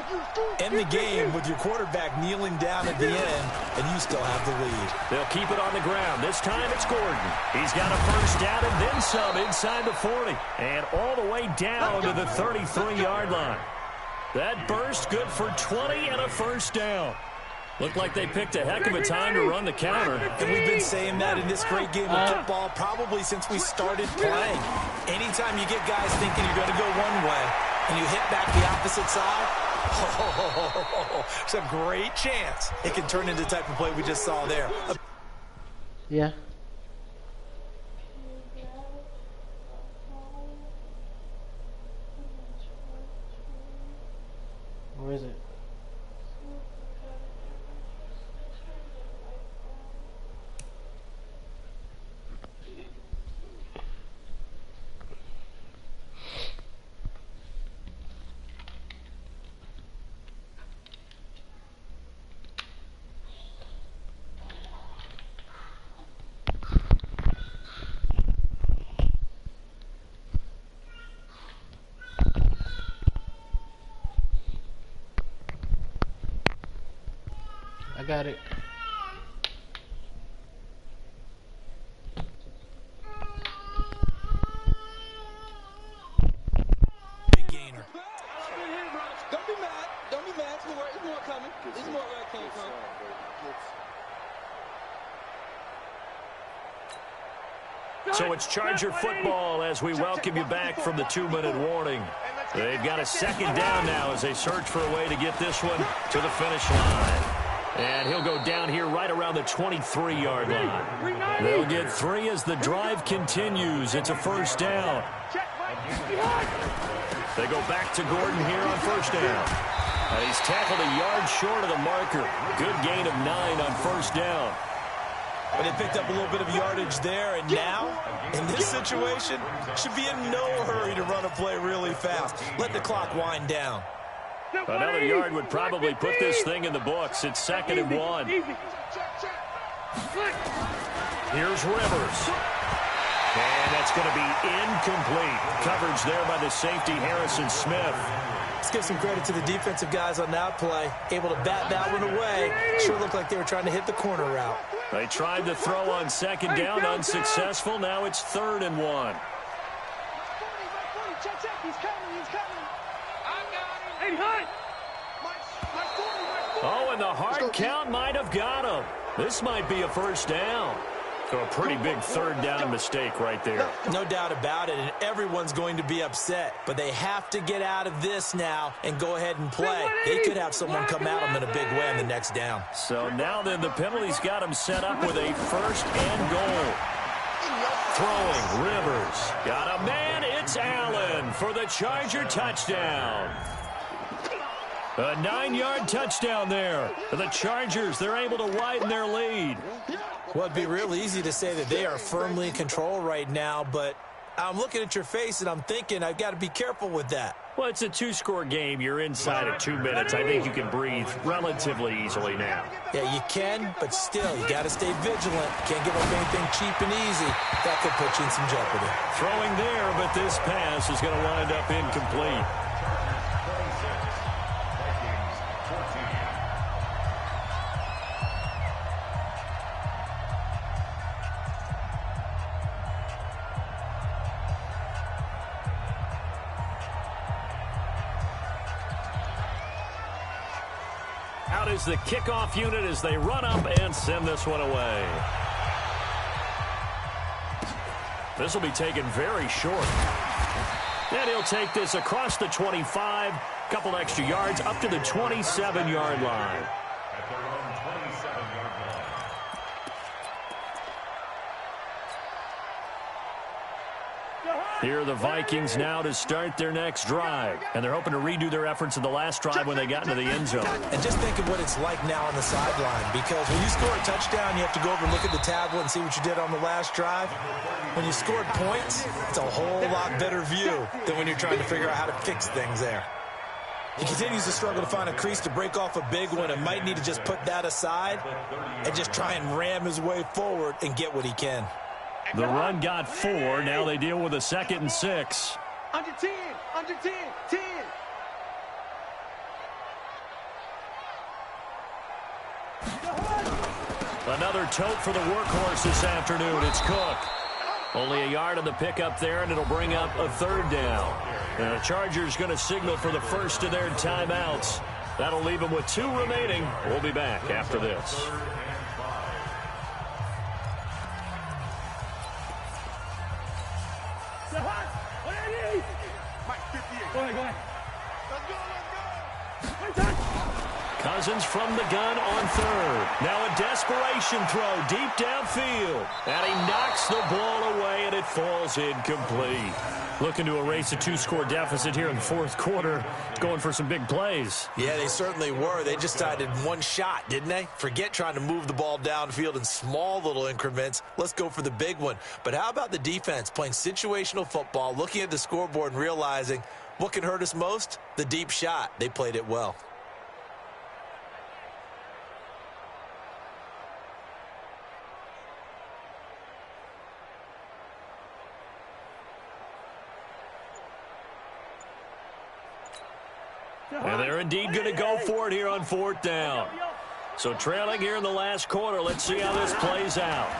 end the game with your quarterback kneeling down at the end, and you still have the lead. They'll keep it on the ground. This time it's Gordon. He's got a first down and then some inside the 40. And all the way down to the 33-yard line. That burst good for 20 and a first down. Looked like they picked a heck of a time to run the counter. And we've been saying that in this great game of football probably since we started playing. Anytime you get guys thinking you're going to go one way and you hit back the opposite side, it's a great chance it can turn into the type of play we just saw there. Yeah. Where is it? I got it. Big gainer. Don't be mad. Don't be mad. There's more coming. There's more where it came from. So it's Charger football as we welcome you back from the 2-minute warning. They've got a second down now as they search for a way to get this one to the finish line. And he'll go down here right around the 23-yard line. They'll get 3 as the drive continues. It's a first down. They go back to Gordon here on first down. And he's tackled a yard short of the marker. Good gain of 9 on first down. But they picked up a little bit of yardage there, and now, in this situation, should be in no hurry to run a play really fast. Let the clock wind down. Another yard would probably put this thing in the books. It's 2nd and 1. Here's Rivers. And that's going to be incomplete. Coverage there by the safety, Harrison Smith. Let's give some credit to the defensive guys on that play. Able to bat that one away. Sure looked like they were trying to hit the corner route. They tried to throw on second down, unsuccessful. Now it's 3rd and 1. Oh, and the hard count might have got him. This might be a first down. So a pretty big 3rd down mistake right there. No doubt about it, and everyone's going to be upset. But they have to get out of this now and go ahead and play. They could have someone come at them in a big way on the next down. So now then the penalty's got them set up with a 1st and goal. Throwing, Rivers. Got a man, it's Allen for the Charger touchdown. A 9-yard touchdown there. The Chargers, they're able to widen their lead. Well, it'd be real easy to say that they are firmly in control right now, but I'm looking at your face and I'm thinking I've got to be careful with that. Well, it's a 2-score game. You're inside of 2 minutes. I think you can breathe relatively easily now. Yeah, you can, but still, you got to stay vigilant. Can't give up anything cheap and easy. That could put you in some jeopardy. Throwing there, but this pass is going to wind up incomplete. Out is the kickoff unit as they run up and send this one away. This will be taken very short. And he'll take this across the 25, couple extra yards up to the 27-yard line. At their own 27-yard line. Here are the Vikings now to start their next drive. And they're hoping to redo their efforts in the last drive when they got into the end zone. And just think of what it's like now on the sideline, because when you score a touchdown, you have to go over and look at the tablet and see what you did on the last drive. When you scored points, it's a whole lot better view than when you're trying to figure out how to fix things there. He continues to struggle to find a crease to break off a big one and might need to just put that aside and just try and ram his way forward and get what he can. The run got 4. Now they deal with a 2nd and 6. Under 10, under 10, 10. Another tote for the workhorse this afternoon. It's Cook. Only a yard on the pickup there, and it'll bring up a 3rd down. And the Chargers going to signal for the first of their timeouts. That'll leave them with 2 remaining. We'll be back after this. Go ahead. Let's go. Cousins from the gun on 3rd. Now a desperation throw deep downfield. And he knocks the ball away, and it falls incomplete. Looking to erase a 2-score deficit here in the 4th quarter. Going for some big plays. Yeah, they certainly were. They just decided one shot, didn't they? Forget trying to move the ball downfield in small little increments. Let's go for the big one. But how about the defense playing situational football, looking at the scoreboard and realizing what can hurt us most? The deep shot. They played it well. And they're indeed going to go for it here on 4th down. So trailing here in the last quarter. Let's see how this plays out.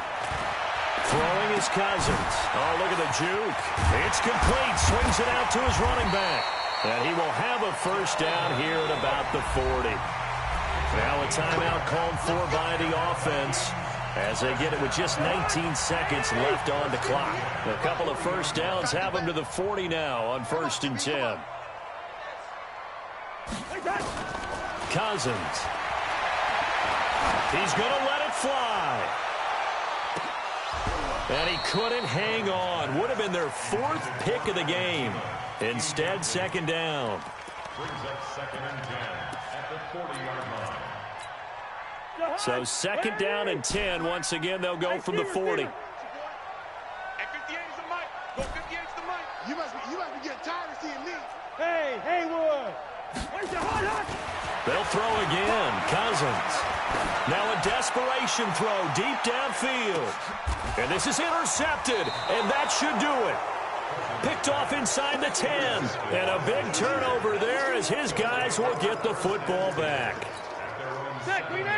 Throwing is Cousins. Oh, look at the juke. It's complete. Swings it out to his running back. And he will have a 1st down here at about the 40. Now a timeout called for by the offense as they get it with just 19 seconds left on the clock. A couple of 1st downs have them to the 40 now on 1st and 10. Cousins. He's going to let it fly. And he couldn't hang on. Would have been their 4th pick of the game. Instead, 2nd down. Brings up 2nd and 10 at the 40-yard line. So 2nd down and 10. Once again, they'll go from the 40. At 58 is the mic. Go 58 is the mic. You must be getting tired of seeing me. Hey, Haywood. Where's your hot? They'll throw again. Cousins. Now a desperation throw deep downfield. And this is intercepted, and that should do it. Picked off inside the 10. And a big turnover there as his guys will get the football back.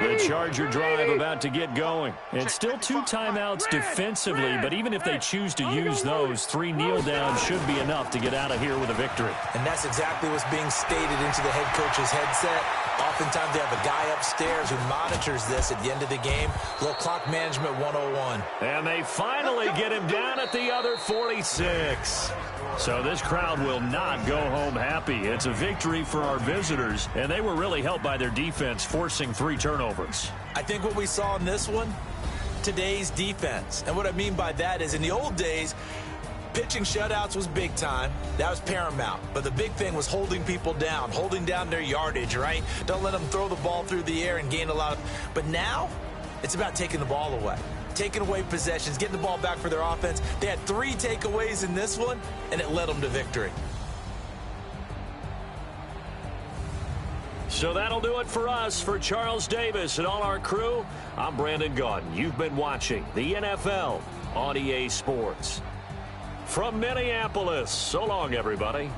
The Charger drive about to get going. And still 2 timeouts defensively, but even if they choose to use those, 3 kneel downs should be enough to get out of here with a victory. And that's exactly what's being stated into the head coach's headset. Oftentimes they have a guy upstairs who monitors this at the end of the game. Little clock management 101. And they finally get him down at the other 46. So this crowd will not go home happy. It's a victory for our visitors, and they were really helped by their defense, forcing 3 turnovers. I think what we saw in this one, today's defense. And what I mean by that is in the old days, pitching shutouts was big time. That was paramount. But the big thing was holding people down, holding down their yardage, right? Don't let them throw the ball through the air and gain a lot of... But now, it's about taking the ball away. Taking away possessions, getting the ball back for their offense. They had 3 takeaways in this one, and it led them to victory. So that'll do it for us. For Charles Davis and all our crew, I'm Brandon Gaudin. You've been watching the NFL on EA Sports. From Minneapolis, so long, everybody.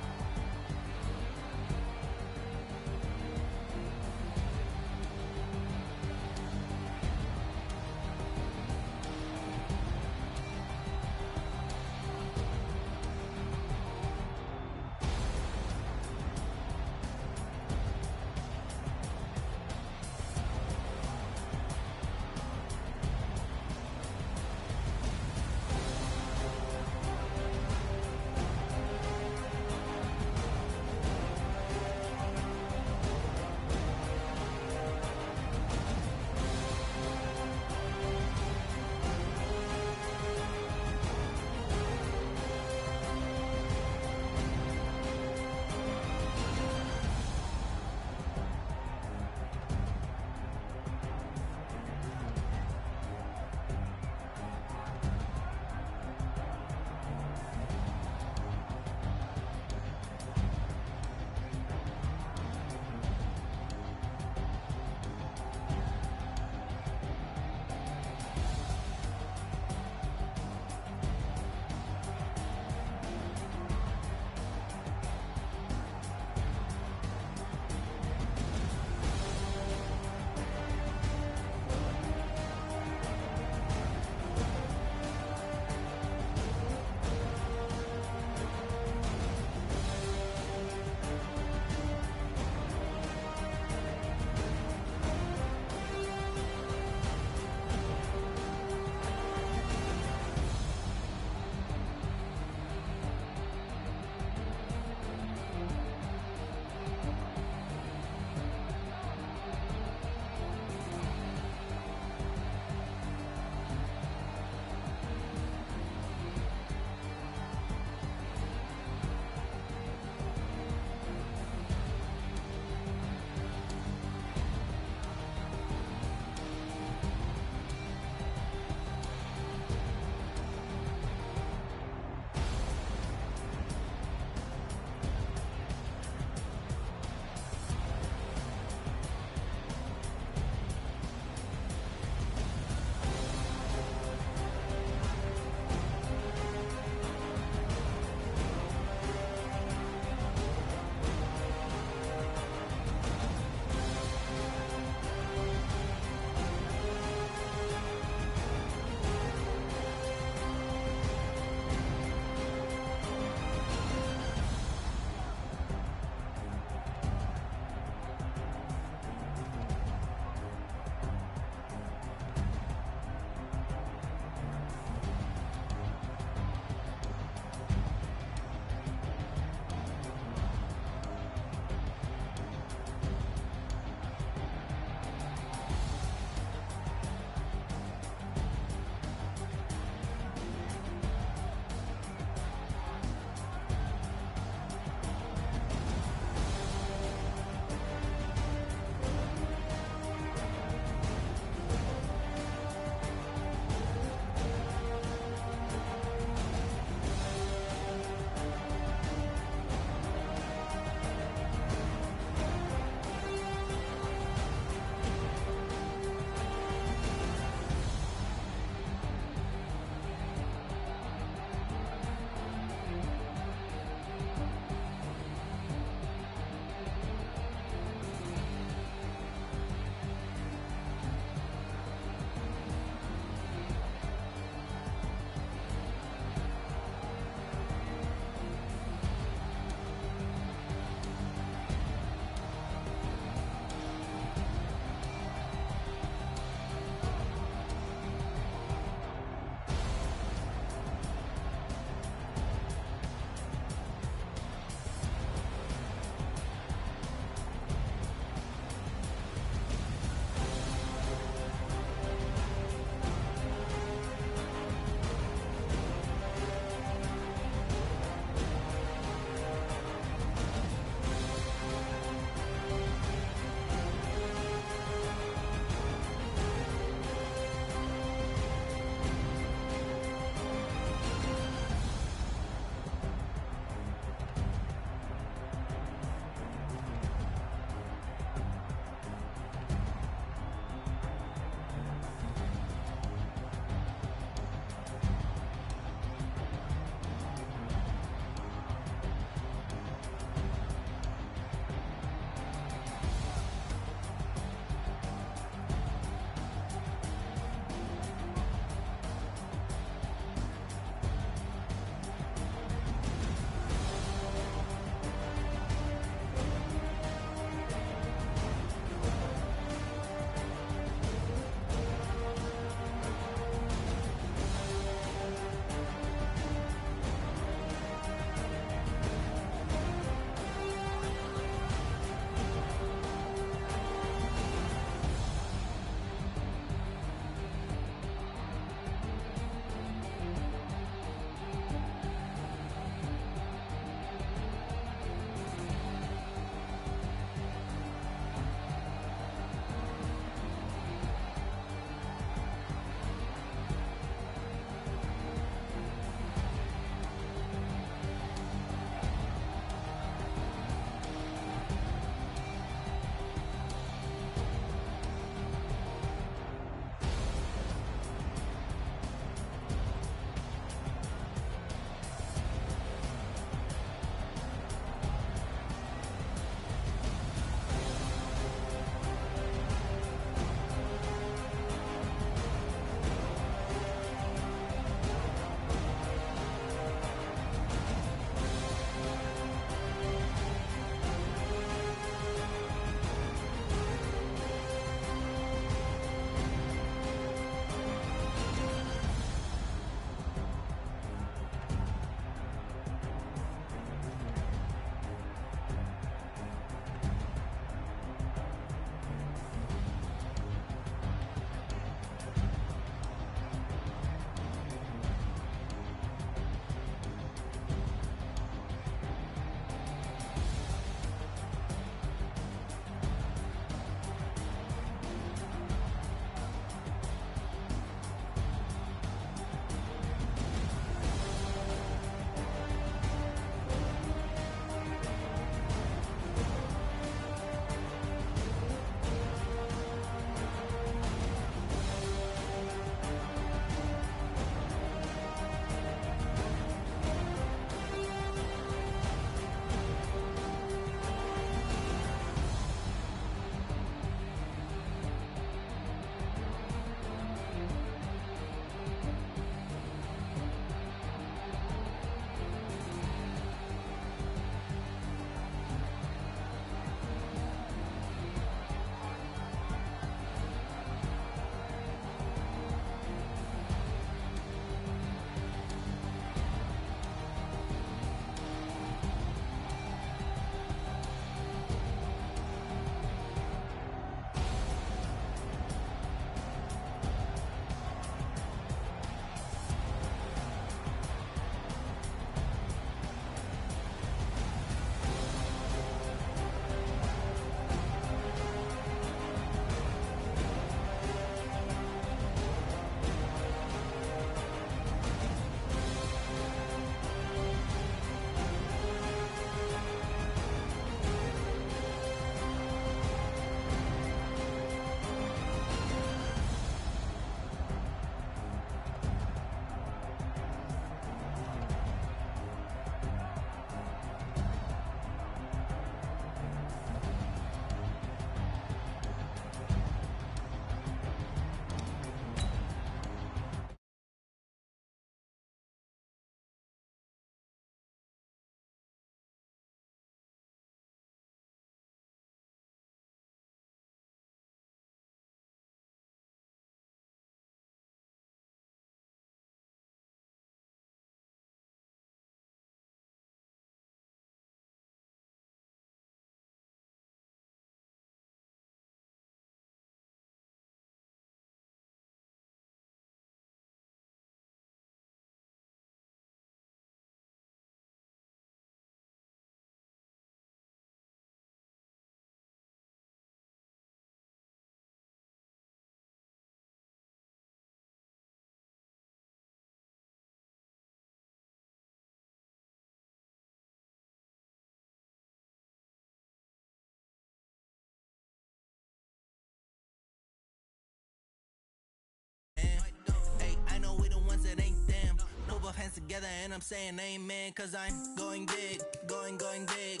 hands together and I'm saying amen, cause I'm going big, going big.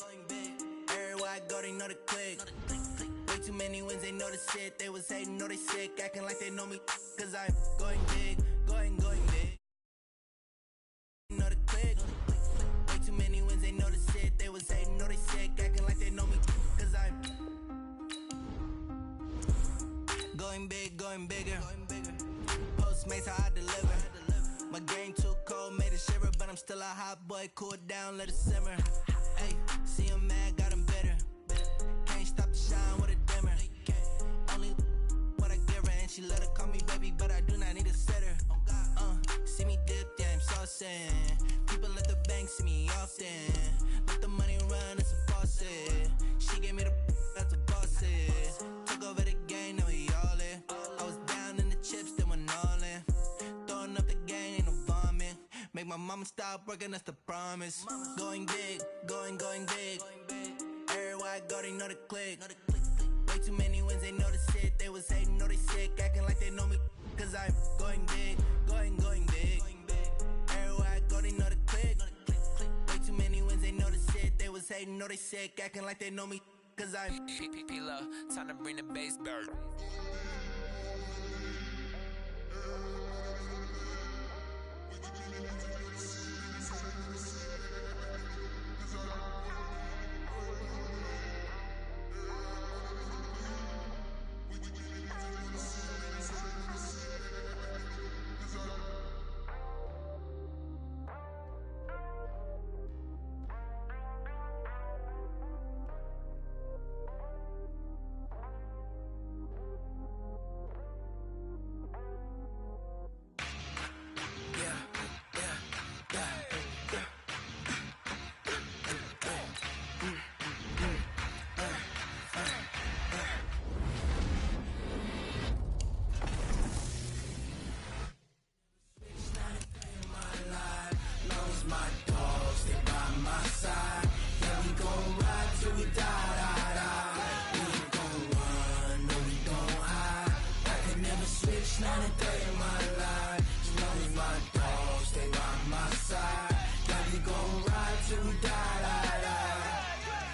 Everywhere I go, they know the click. Way too many wins, they know the shit. They was hating, know they sick, acting like they know me, cause I'm going big, going big. Know the click. Way too many wins, they know the shit. They was hating, know they sick, acting like they know me, cause I'm going big, going bigger. Postmates, how I deliver. My game too cold, made it shiver, but I'm still a hot boy. Cool down, let it simmer. Hey, see him mad, got him bitter. Can't stop the shine with a dimmer. Only what I give her, and she let her call me baby, but I do not need a sitter. See me dip, yeah, I'm saucing. People at the bank see me often. Let the money run, it's a faucet. She gave me the that's a bosses. Took over the game, now we all in. I was down in the chips, then went all in. Throwing up the game, ain't no vomit. Make my mama stop working, that's the promise. Going big, going big. Everywhere I go, they know the click. Way too many wins, they know the shit. They was hating, know they sick, acting like they know me, cause I'm going big, going big. Everywhere I go, they know the click. Way too many wins, they know the shit. They was hating, know they sick, acting like they know me, cause I'm P-Love, time to bring the bass back.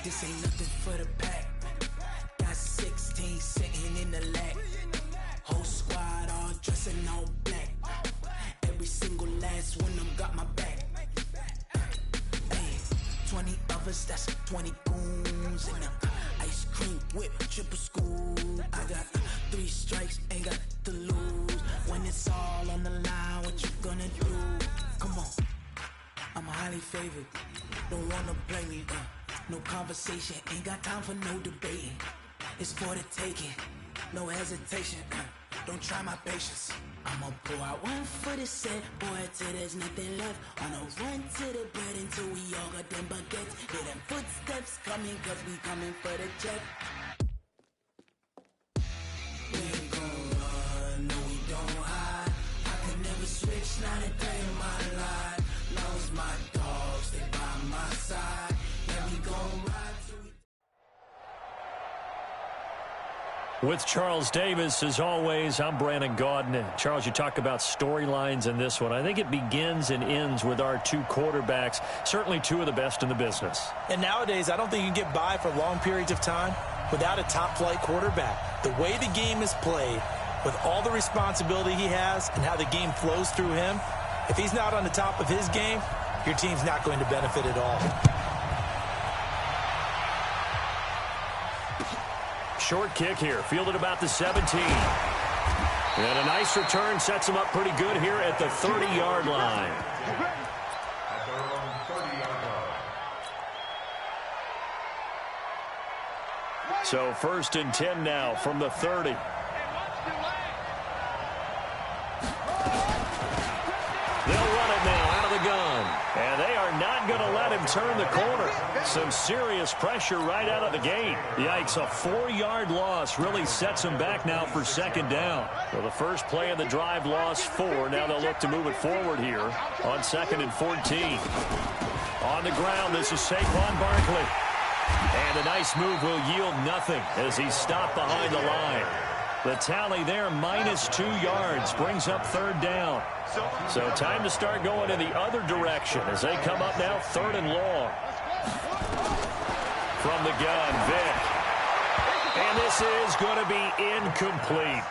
This ain't nothing for the pack. Got 16 sitting in the lap. Whole squad all dressing all black. Every single last one of them got my back. Hey, 20 of us, that's 20 goons. And ice cream whip, triple scoop. I got 3 strikes, ain't got to lose. When it's all on the line, what you gonna do? Come on, I'm highly favored. Don't wanna play me, no conversation, ain't got time for no debating. It's for the taking, no hesitation. Don't try my patience. I'ma pour out one for the set, boy, till there's nothing left. On a run to the bread until we all got them baguettes. Hear them footsteps coming, cause we coming for the check. We ain't gon' run, no we don't hide. I can never switch, not a day in my life. Long as my dogs, they by my side. With Charles Davis, as always, I'm Brandon Gaudin. Charles, you talk about storylines in this one. I think it begins and ends with our 2 quarterbacks, certainly 2 of the best in the business. And nowadays, I don't think you can get by for long periods of time without a top-flight quarterback. The way the game is played, with all the responsibility he has and how the game flows through him, if he's not on the top of his game, your team's not going to benefit at all. Short kick here, fielded about the 17. And a nice return sets him up pretty good here at the 30-yard line. So 1st and 10 now from the 30. They'll run it now out of the gun. And they are not going to let him turn the corner. Some serious pressure right out of the gate. Yikes, a 4-yard loss really sets him back now for 2nd down. So the first play of the drive lost 4. Now they'll look to move it forward here on 2nd and 14. On the ground, this is Saquon Barkley. And a nice move will yield nothing as he's stopped behind the line. The tally there, -2 yards, brings up 3rd down. So time to start going in the other direction as they come up now 3rd and long. From the gun, Vick. And this is going to be incomplete.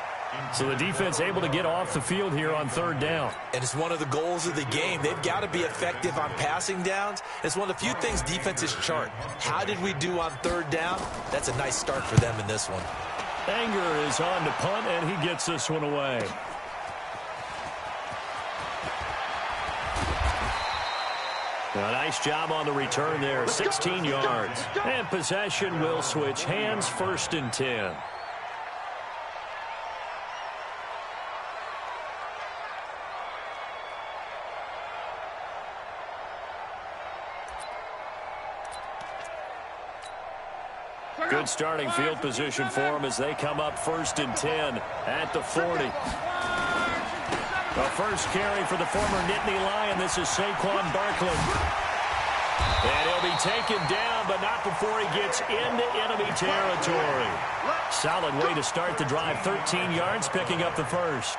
So the defense able to get off the field here on 3rd down. And it's one of the goals of the game. They've got to be effective on passing downs. It's one of the few things defenses chart. How did we do on 3rd down? That's a nice start for them in this one. Anger is on to punt, and he gets this one away. A nice job on the return there, 16 yards. And possession will switch hands, 1st and 10. Good starting field position for them as they come up 1st and 10 at the 40. The first carry for the former Nittany Lion. This is Saquon Barkley. And he'll be taken down, but not before he gets into enemy territory. Solid way to start the drive. 13 yards, picking up the first.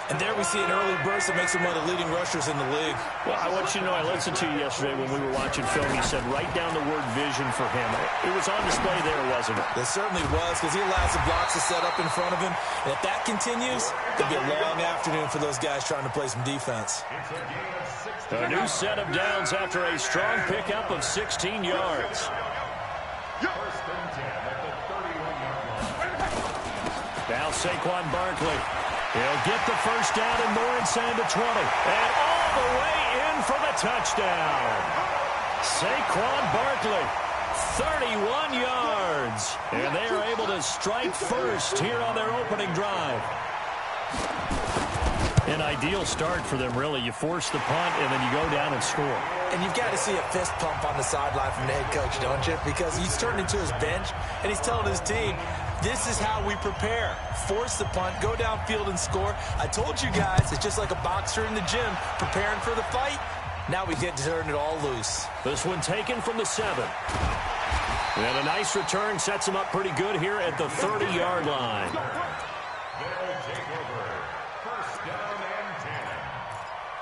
And there we see an early burst that makes him one of the leading rushers in the league. Well, I want you to know, I listened to you yesterday when we were watching film. You said write down the word vision for him. It was on display there, wasn't it? It certainly was, because he allows the blocks to set up in front of him. And if that continues, it'll be a long afternoon for those guys trying to play some defense. A new set of downs after a strong pickup of 16 yards. Now Saquon Barkley. He'll get the first down and more inside the 20. And all the way in for the touchdown. Saquon Barkley, 31 yards. And they are able to strike first here on their opening drive. An ideal start for them, really. You force the punt, and then you go down and score. And you've got to see a fist pump on the sideline from the head coach, don't you? Because he's turned into his bench, and he's telling his team, this is how we prepare. Force the punt, go downfield and score. I told you guys, it's just like a boxer in the gym preparing for the fight. Now we get to turn it all loose. This one taken from the 7. And a nice return sets him up pretty good here at the 30-yard line. They'll take over. 1st down and 10.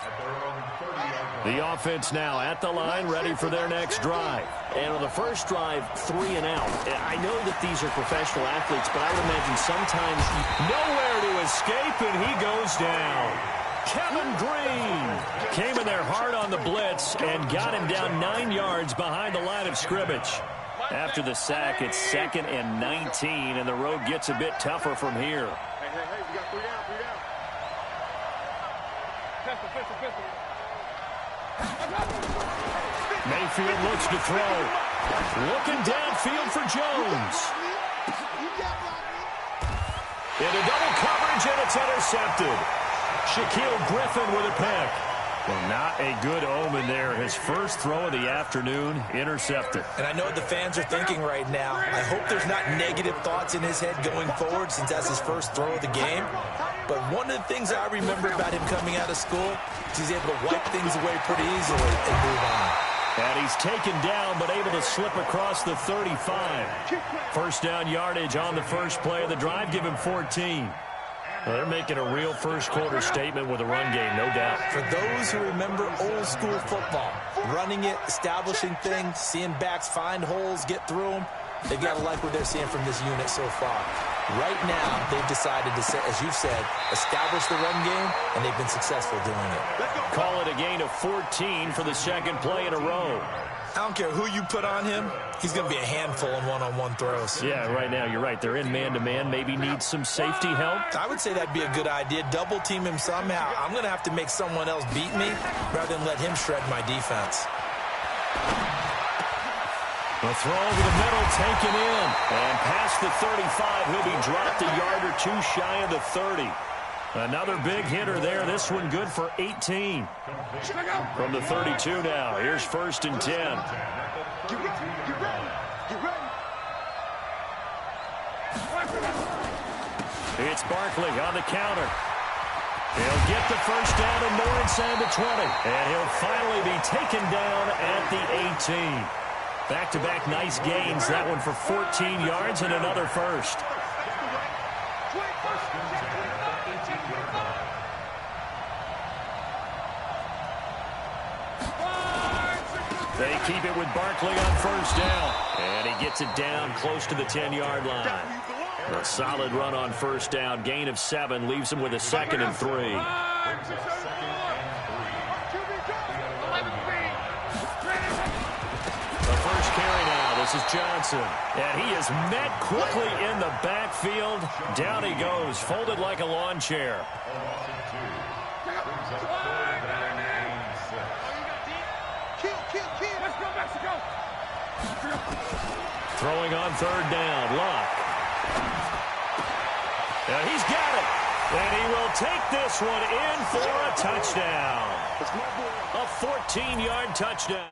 At their own 30-yard line. The offense now at the line, ready for their next drive. And on the first drive, 3 and out. I know that these are professional athletes, but I would imagine sometimes nowhere to escape, and he goes down. Kevin Green came in there hard on the blitz and got him down 9 yards behind the line of scrimmage. After the sack, it's 2nd and 19, and the road gets a bit tougher from here. Hey, we got 3 down, 3 down. Pistol. Mayfield looks to throw. Looking downfield for Jones. Into double coverage, and it's intercepted. Shaquille Griffin with a pick. Well, not a good omen there. His first throw of the afternoon, intercepted. And I know what the fans are thinking right now. I hope there's not negative thoughts in his head going forward since that's his first throw of the game. But one of the things I remember about him coming out of school is he's able to wipe things away pretty easily and move on. And he's taken down, but able to slip across the 35. First down yardage on the first play of the drive. Give him 14. Well, they're making a real first-quarter statement with a run game, no doubt. For those who remember old-school football, running it, establishing things, seeing backs find holes, get through them, they've got to like what they're seeing from this unit so far. Right now, they've decided to, as you've said, establish the run game, and they've been successful doing it. Call it a gain of 14 for the second play in a row. I don't care who you put on him, he's going to be a handful in one-on-one throws. Yeah, right now, you're right. They're in man-to-man, maybe need some safety help. I would say that'd be a good idea. Double team him somehow. I'm going to have to make someone else beat me rather than let him shred my defense. A throw over the middle, taken in. And past the 35, he'll be dropped a yard or two shy of the 30. Another big hitter there. This one good for 18. From the 32 now. Here's 1st and 10. Get ready. It's Barkley on the counter. He'll get the first down and more inside the 20. And he'll finally be taken down at the 18. Back-to-back nice gains. That one for 14 yards and another first. They keep it with Barkley on first down. And he gets it down close to the 10-yard line. A solid run on first down. Gain of 7 leaves him with a 2nd and 3. The first carry now. This is Johnson. And he is met quickly in the backfield. Down he goes, folded like a lawn chair. Throwing on 3rd down, Luck. And he's got it. And he will take this one in for a touchdown. A 14-yard touchdown.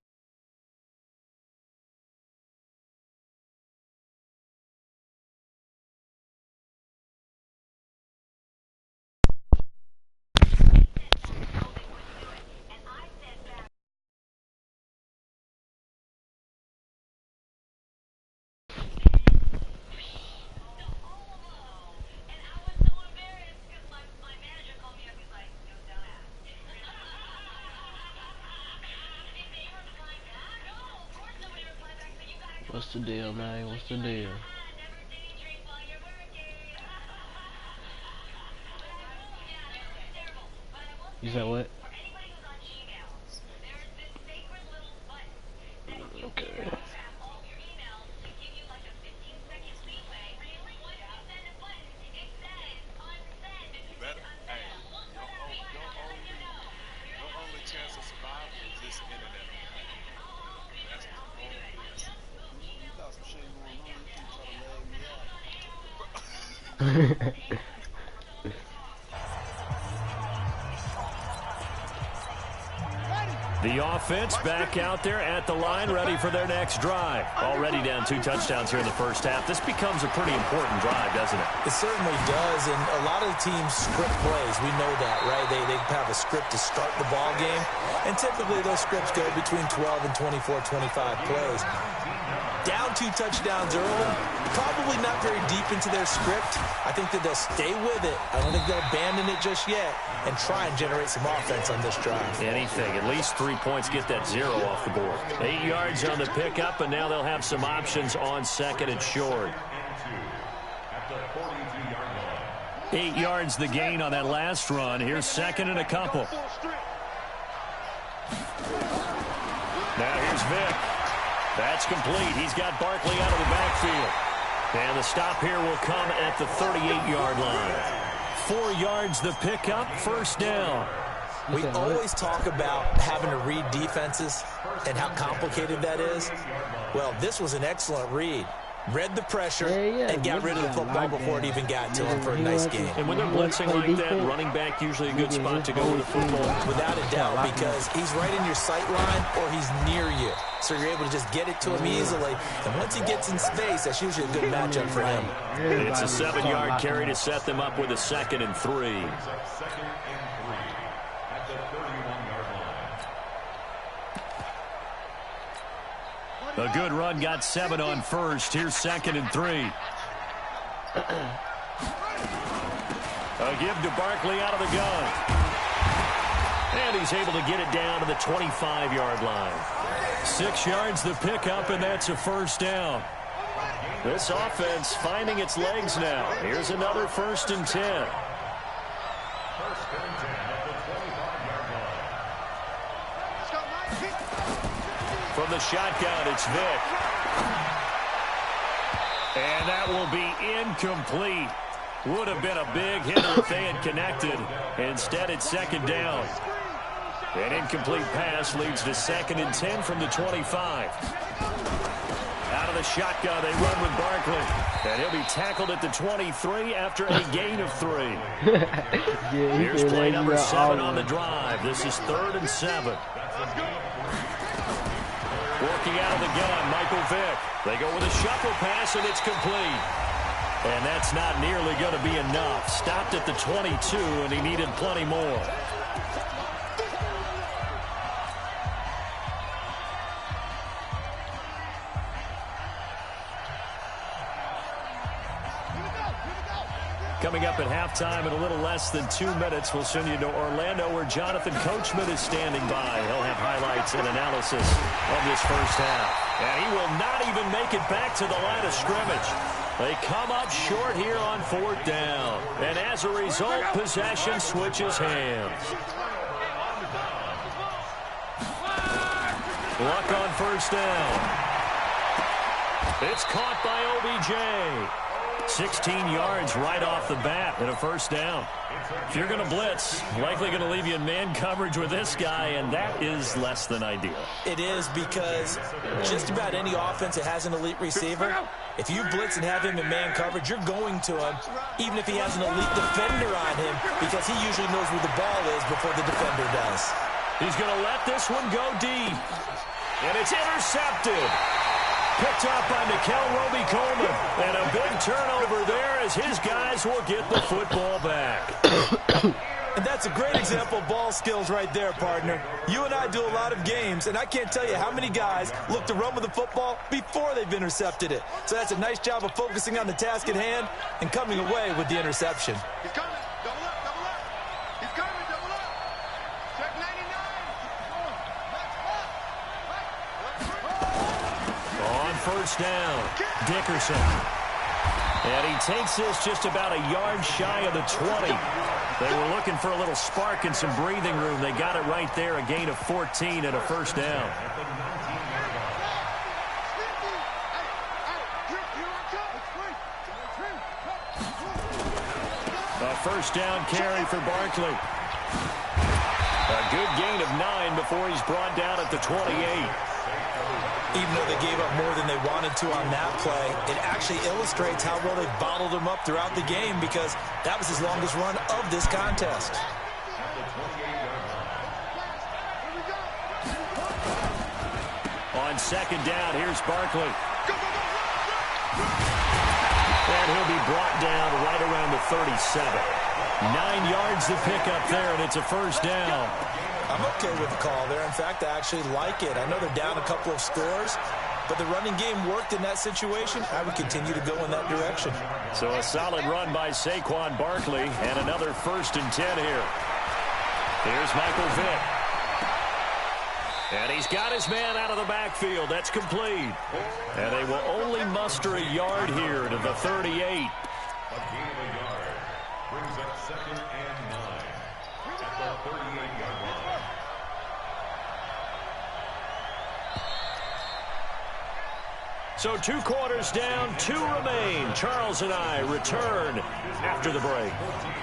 What's the deal, man? What's the deal? You said what? Okay. The offense back out there at the line, ready for their next drive. Already down 2 touchdowns here in the first half. This becomes a pretty important drive, doesn't it? It certainly does, and a lot of the teams script plays. We know that, right? They have a script to start the ball game, and typically those scripts go between 12 and 24, 25 plays. Down 2 touchdowns early, probably not very deep into their script. I think that they'll stay with it. I don't think they'll abandon it just yet and try and generate some offense on this drive. Anything. At least 3 points, get that 0 off the board. 8 yards on the pickup, and now they'll have some options on 2nd and short. 8 yards the gain on that last run. Here's 2nd and a couple. Now here's Vick. That's complete. He's got Barkley out of the backfield. And the stop here will come at the 38-yard line. 4 yards the pickup, first down. We always talk about having to read defenses and how complicated that is. Well, this was an excellent read. Read the pressure and got rid of the football before it even got to him for a nice game. And when they're blitzing like that, running back usually a good spot to go with the football. Without a doubt, because he's right in your sight line or he's near you. So you're able to just get it to him easily. And once he gets in space, that's usually a good matchup for him. It's a 7-yard carry to set them up with a 2nd and 3. A good run, got 7 on first. Here's 2nd and 3. A give to Barkley out of the gun. And he's able to get it down to the 25-yard line. 6 yards the pickup, and that's a first down. This offense finding its legs now. Here's another 1st and 10. 1st and 10 at the 25-yard line. From the shotgun, it's Vick. And that will be incomplete. Would have been a big hitter if they had connected. Instead, it's 2nd down. An incomplete pass leads to 2nd and 10 from the 25. Out of the shotgun, they run with Barkley. And he'll be tackled at the 23 after a gain of 3. Here's play number 7 on the drive. This is 3rd and 7. Working out of the gun, Michael Vick. They go with a shuffle pass, and it's complete. And that's not nearly going to be enough. Stopped at the 22, and he needed plenty more. Coming up at halftime in a little less than 2 minutes, we'll send you to Orlando where Jonathan Coachman is standing by. He'll have highlights and analysis of this first half. And he will not even make it back to the line of scrimmage. They come up short here on 4th down. And as a result, possession switches hands. Luck on first down. It's caught by OBJ. 16 yards right off the bat and a first down. If you're going to blitz, likely going to leave you in man coverage with this guy, and that is less than ideal. It is, because just about any offense that has an elite receiver, if you blitz and have him in man coverage, you're going to him, even if he has an elite defender on him, because he usually knows where the ball is before the defender does. He's going to let this one go deep, and it's intercepted. Picked up by Nickel Roby-Coleman. And a big turnover there as his guys will get the football back. And that's a great example of ball skills right there, partner. You and I do a lot of games, and I can't tell you how many guys look to run with the football before they've intercepted it. So that's a nice job of focusing on the task at hand and coming away with the interception. He's coming. Double up, double up. He's coming, double up. Check 99. On first down, Dickerson. And he takes this just about a yard shy of the 20. They were looking for a little spark and some breathing room. They got it right there, a gain of 14 and a first down. A first down carry for Barkley. A good gain of 9 before he's brought down at the 28. Even though they gave up more than they wanted to on that play, it actually illustrates how well they bottled him up throughout the game, because that was his longest run of this contest. On second down, here's Barkley. And he'll be brought down right around the 37. 9 yards to pick up there, and it's a first down. I'm okay with the call there. In fact, I actually like it. I know they're down a couple of scores, but the running game worked in that situation. I would continue to go in that direction. So a solid run by Saquon Barkley, and another 1st and 10 here. Here's Michael Vick. And he's got his man out of the backfield. That's complete. And they will only muster a yard here to the 38. A gain of a yard brings up 2nd and 9 at the 38-yard line. So 2 quarters down, 2 remain. Charles and I return after the break.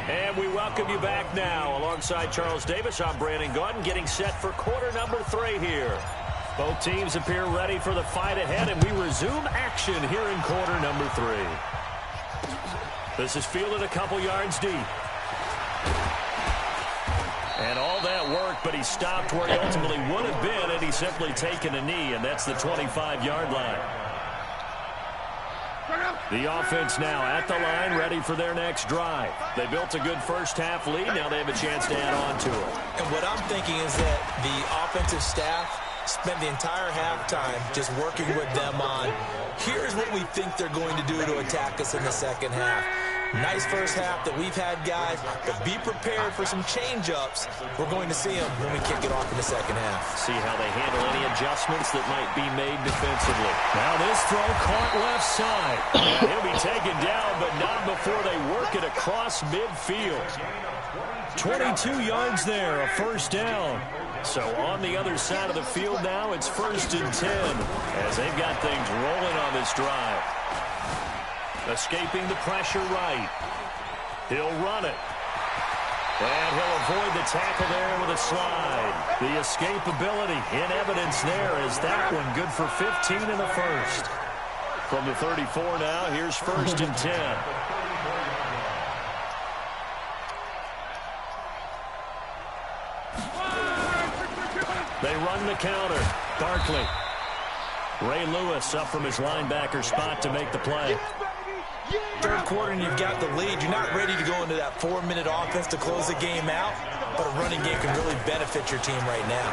And we welcome you back now. Alongside Charles Davis, I'm Brandon Gaudin, getting set for quarter number 3 here. Both teams appear ready for the fight ahead, and we resume action here in quarter number 3. This is fielded a couple yards deep. And all that work, but he stopped where he ultimately would have been, and he's simply taken a knee, and that's the 25-yard line. The offense now at the line, ready for their next drive. They built a good first half lead. Now they have a chance to add on to it. And what I'm thinking is that the offensive staff spent the entire halftime just working with them on, here's what we think they're going to do to attack us in the second half. Nice first half that we've had, guys, but be prepared for some change-ups. We're going to see them when we kick it off in the second half. See how they handle any adjustments that might be made defensively. Now this throw caught left side. He'll be taken down, but not before they work it across midfield. 22 yards there, a first down. So on the other side of the field now, it's 1st and 10 as they've got things rolling on this drive. Escaping the pressure right. He'll run it. And he'll avoid the tackle there with a slide. The escapability in evidence there is that one good for 15 in the first. From the 34 now, here's 1st and 10. They run the counter. Barkley. Ray Lewis up from his linebacker spot to make the play. Third quarter and you've got the lead. You're not ready to go into that 4-minute offense to close the game out, but a running game can really benefit your team right now.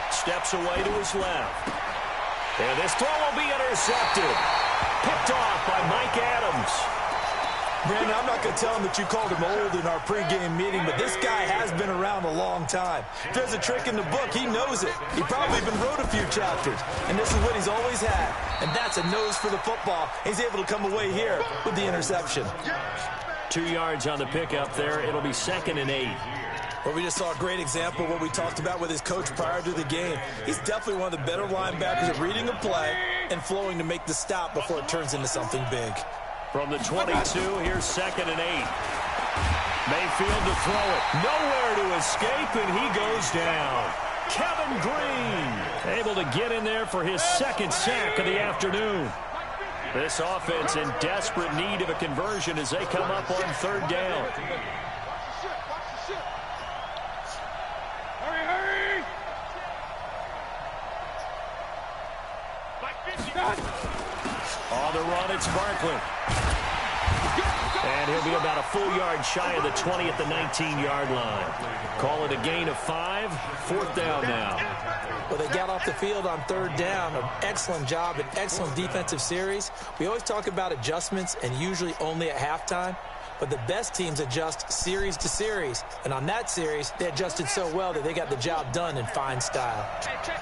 Steps away to his left. And this throw will be intercepted. Picked off by Mike Adams. Brandon, I'm not going to tell him that you called him old in our pregame meeting, but this guy has been around a long time. If there's a trick in the book, he knows it. He probably even wrote a few chapters, and this is what he's always had, and that's a nose for the football. He's able to come away here with the interception. 2 yards on the pickup there. It'll be 2nd and 8. Well, we just saw a great example of what we talked about with his coach prior to the game. He's definitely one of the better linebackers at reading a play and flowing to make the stop before it turns into something big. From the 22, here's 2nd and 8. Mayfield to throw it. Nowhere to escape, and he goes down. Kevin Green able to get in there for his 2nd sack of the afternoon. This offense in desperate need of a conversion as they come up on 3rd down. Hurry! On the run, it's Barkley. And he'll be about a full yard shy of the 20 at the 19-yard line. Call it a gain of 5. 4th down now. Well, they got off the field on 3rd down. An excellent job, an excellent defensive series. We always talk about adjustments and usually only at halftime. But the best teams adjust series to series. And on that series, they adjusted so well that they got the job done in fine style. Check. Check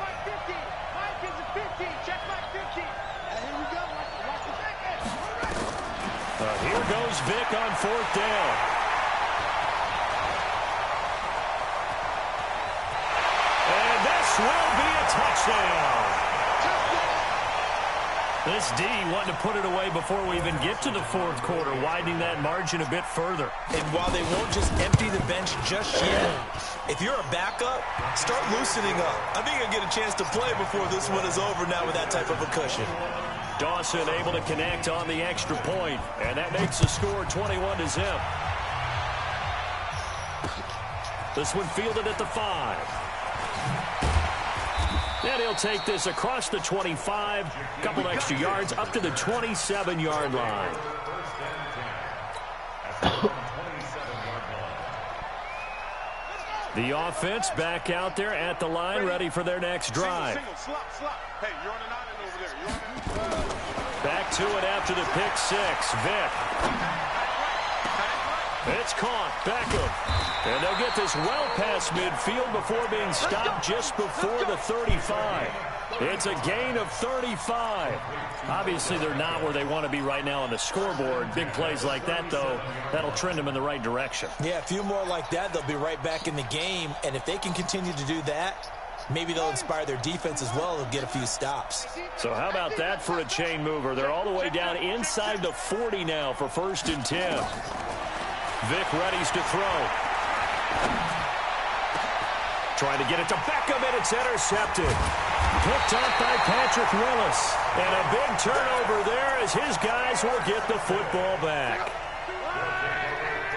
Mike 50. Mike is a 50. Check Mike 50. And here we go. Watch the second. Here goes Vic on 4th down. And this will be a touchdown. This D wanting to put it away before we even get to the 4th quarter, widening that margin a bit further. And while they won't just empty the bench just yet, if you're a backup, start loosening up. I think you'll get a chance to play before this one is over now with that type of a cushion. Dawson able to connect on the extra point, and that makes the score 21-0. This one fielded at the 5. And he'll take this across the 25, couple extra yards up to the 27-yard line. The offense back out there at the line, ready for their next drive. Slop. Hey, you're on an island over there. Back to it after the pick 6. Vic. It's caught. Beckham. And they'll get this well past midfield before being stopped just before the 35. It's a gain of 35. Obviously, they're not where they want to be right now on the scoreboard. Big plays like that, though, that'll trend them in the right direction. Yeah, a few more like that, they'll be right back in the game. And if they can continue to do that, maybe they'll inspire their defense as well and get a few stops. So how about that for a chain mover? They're all the way down inside the 40 now for 1st and 10. Vic readies to throw. Trying to get it to Beckham, and it's intercepted. Picked up by Patrick Willis. And a big turnover there as his guys will get the football back.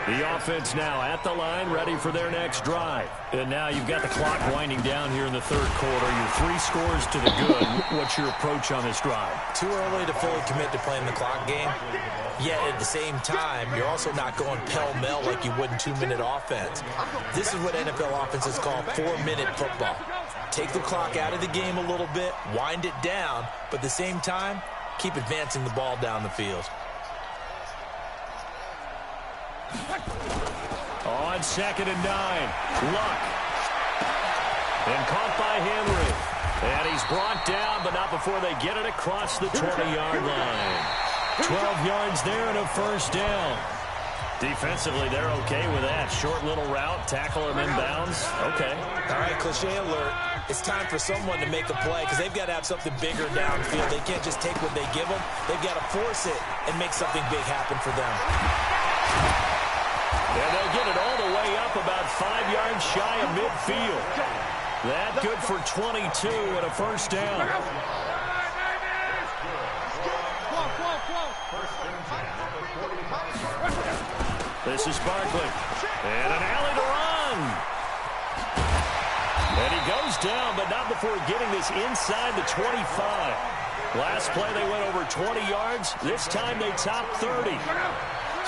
The offense now at the line, ready for their next drive. And now you've got the clock winding down here in the 3rd quarter. You're 3 scores to the good. What's your approach on this drive? Too early to fully commit to playing the clock game. Yet at the same time, you're also not going pell-mell like you would in 2-minute offense. This is what NFL offenses call 4-minute football. Take the clock out of the game a little bit, wind it down, but at the same time, keep advancing the ball down the field. On 2nd and 9, Luck. And caught by Henry. And he's brought down, but not before they get it across the 20-yard line. 12 yards there and a 1st down. Defensively, they're okay with that. Short little route, tackle him inbounds. Okay. All right, cliche alert. It's time for someone to make a play because they've got to have something bigger downfield. They can't just take what they give them. They've got to force it and make something big happen for them. And they'll get it all the way up about 5 yards shy of midfield. That good for 22 and a 1st down. This is Barkley. And an alley to run. And he goes down, but not before getting this inside the 25. Last play they went over 20 yards. This time they topped 30.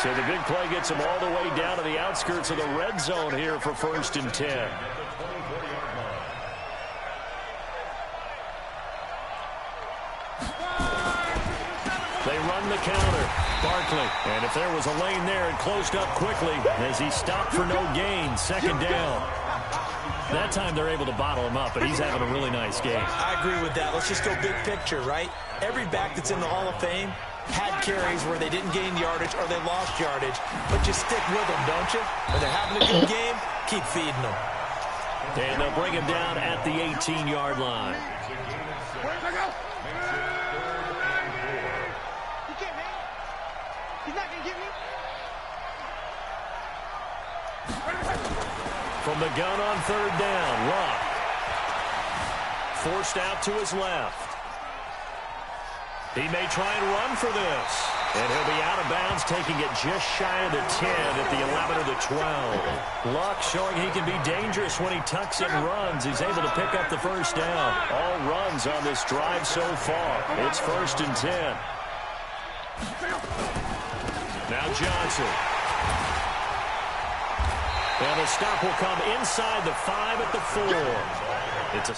So the big play gets them all the way down to the outskirts of the red zone here for 1st and 10. the counter. Barkley. And if there was a lane there, it closed up quickly as he stopped for no gain. Second down. That time they're able to bottle him up, but he's having a really nice game. I agree with that. Let's just go big picture, right? Every back that's in the Hall of Fame had carries where they didn't gain yardage or they lost yardage, but you stick with them, don't you? When they're having a good game, keep feeding them. And they'll bring him down at the 18-yard line. Where's I go? You can't, man. He's not going to get me. From the gun on third down, Luck. Forced out to his left. He may try and run for this. And he'll be out of bounds, taking it just shy of the 10 at the 11 or the 12. Luck showing he can be dangerous when he tucks and runs. He's able to pick up the first down. All runs on this drive so far. It's 1st and 10. Now Johnson. And the stop will come inside the 5 at the 4. It's a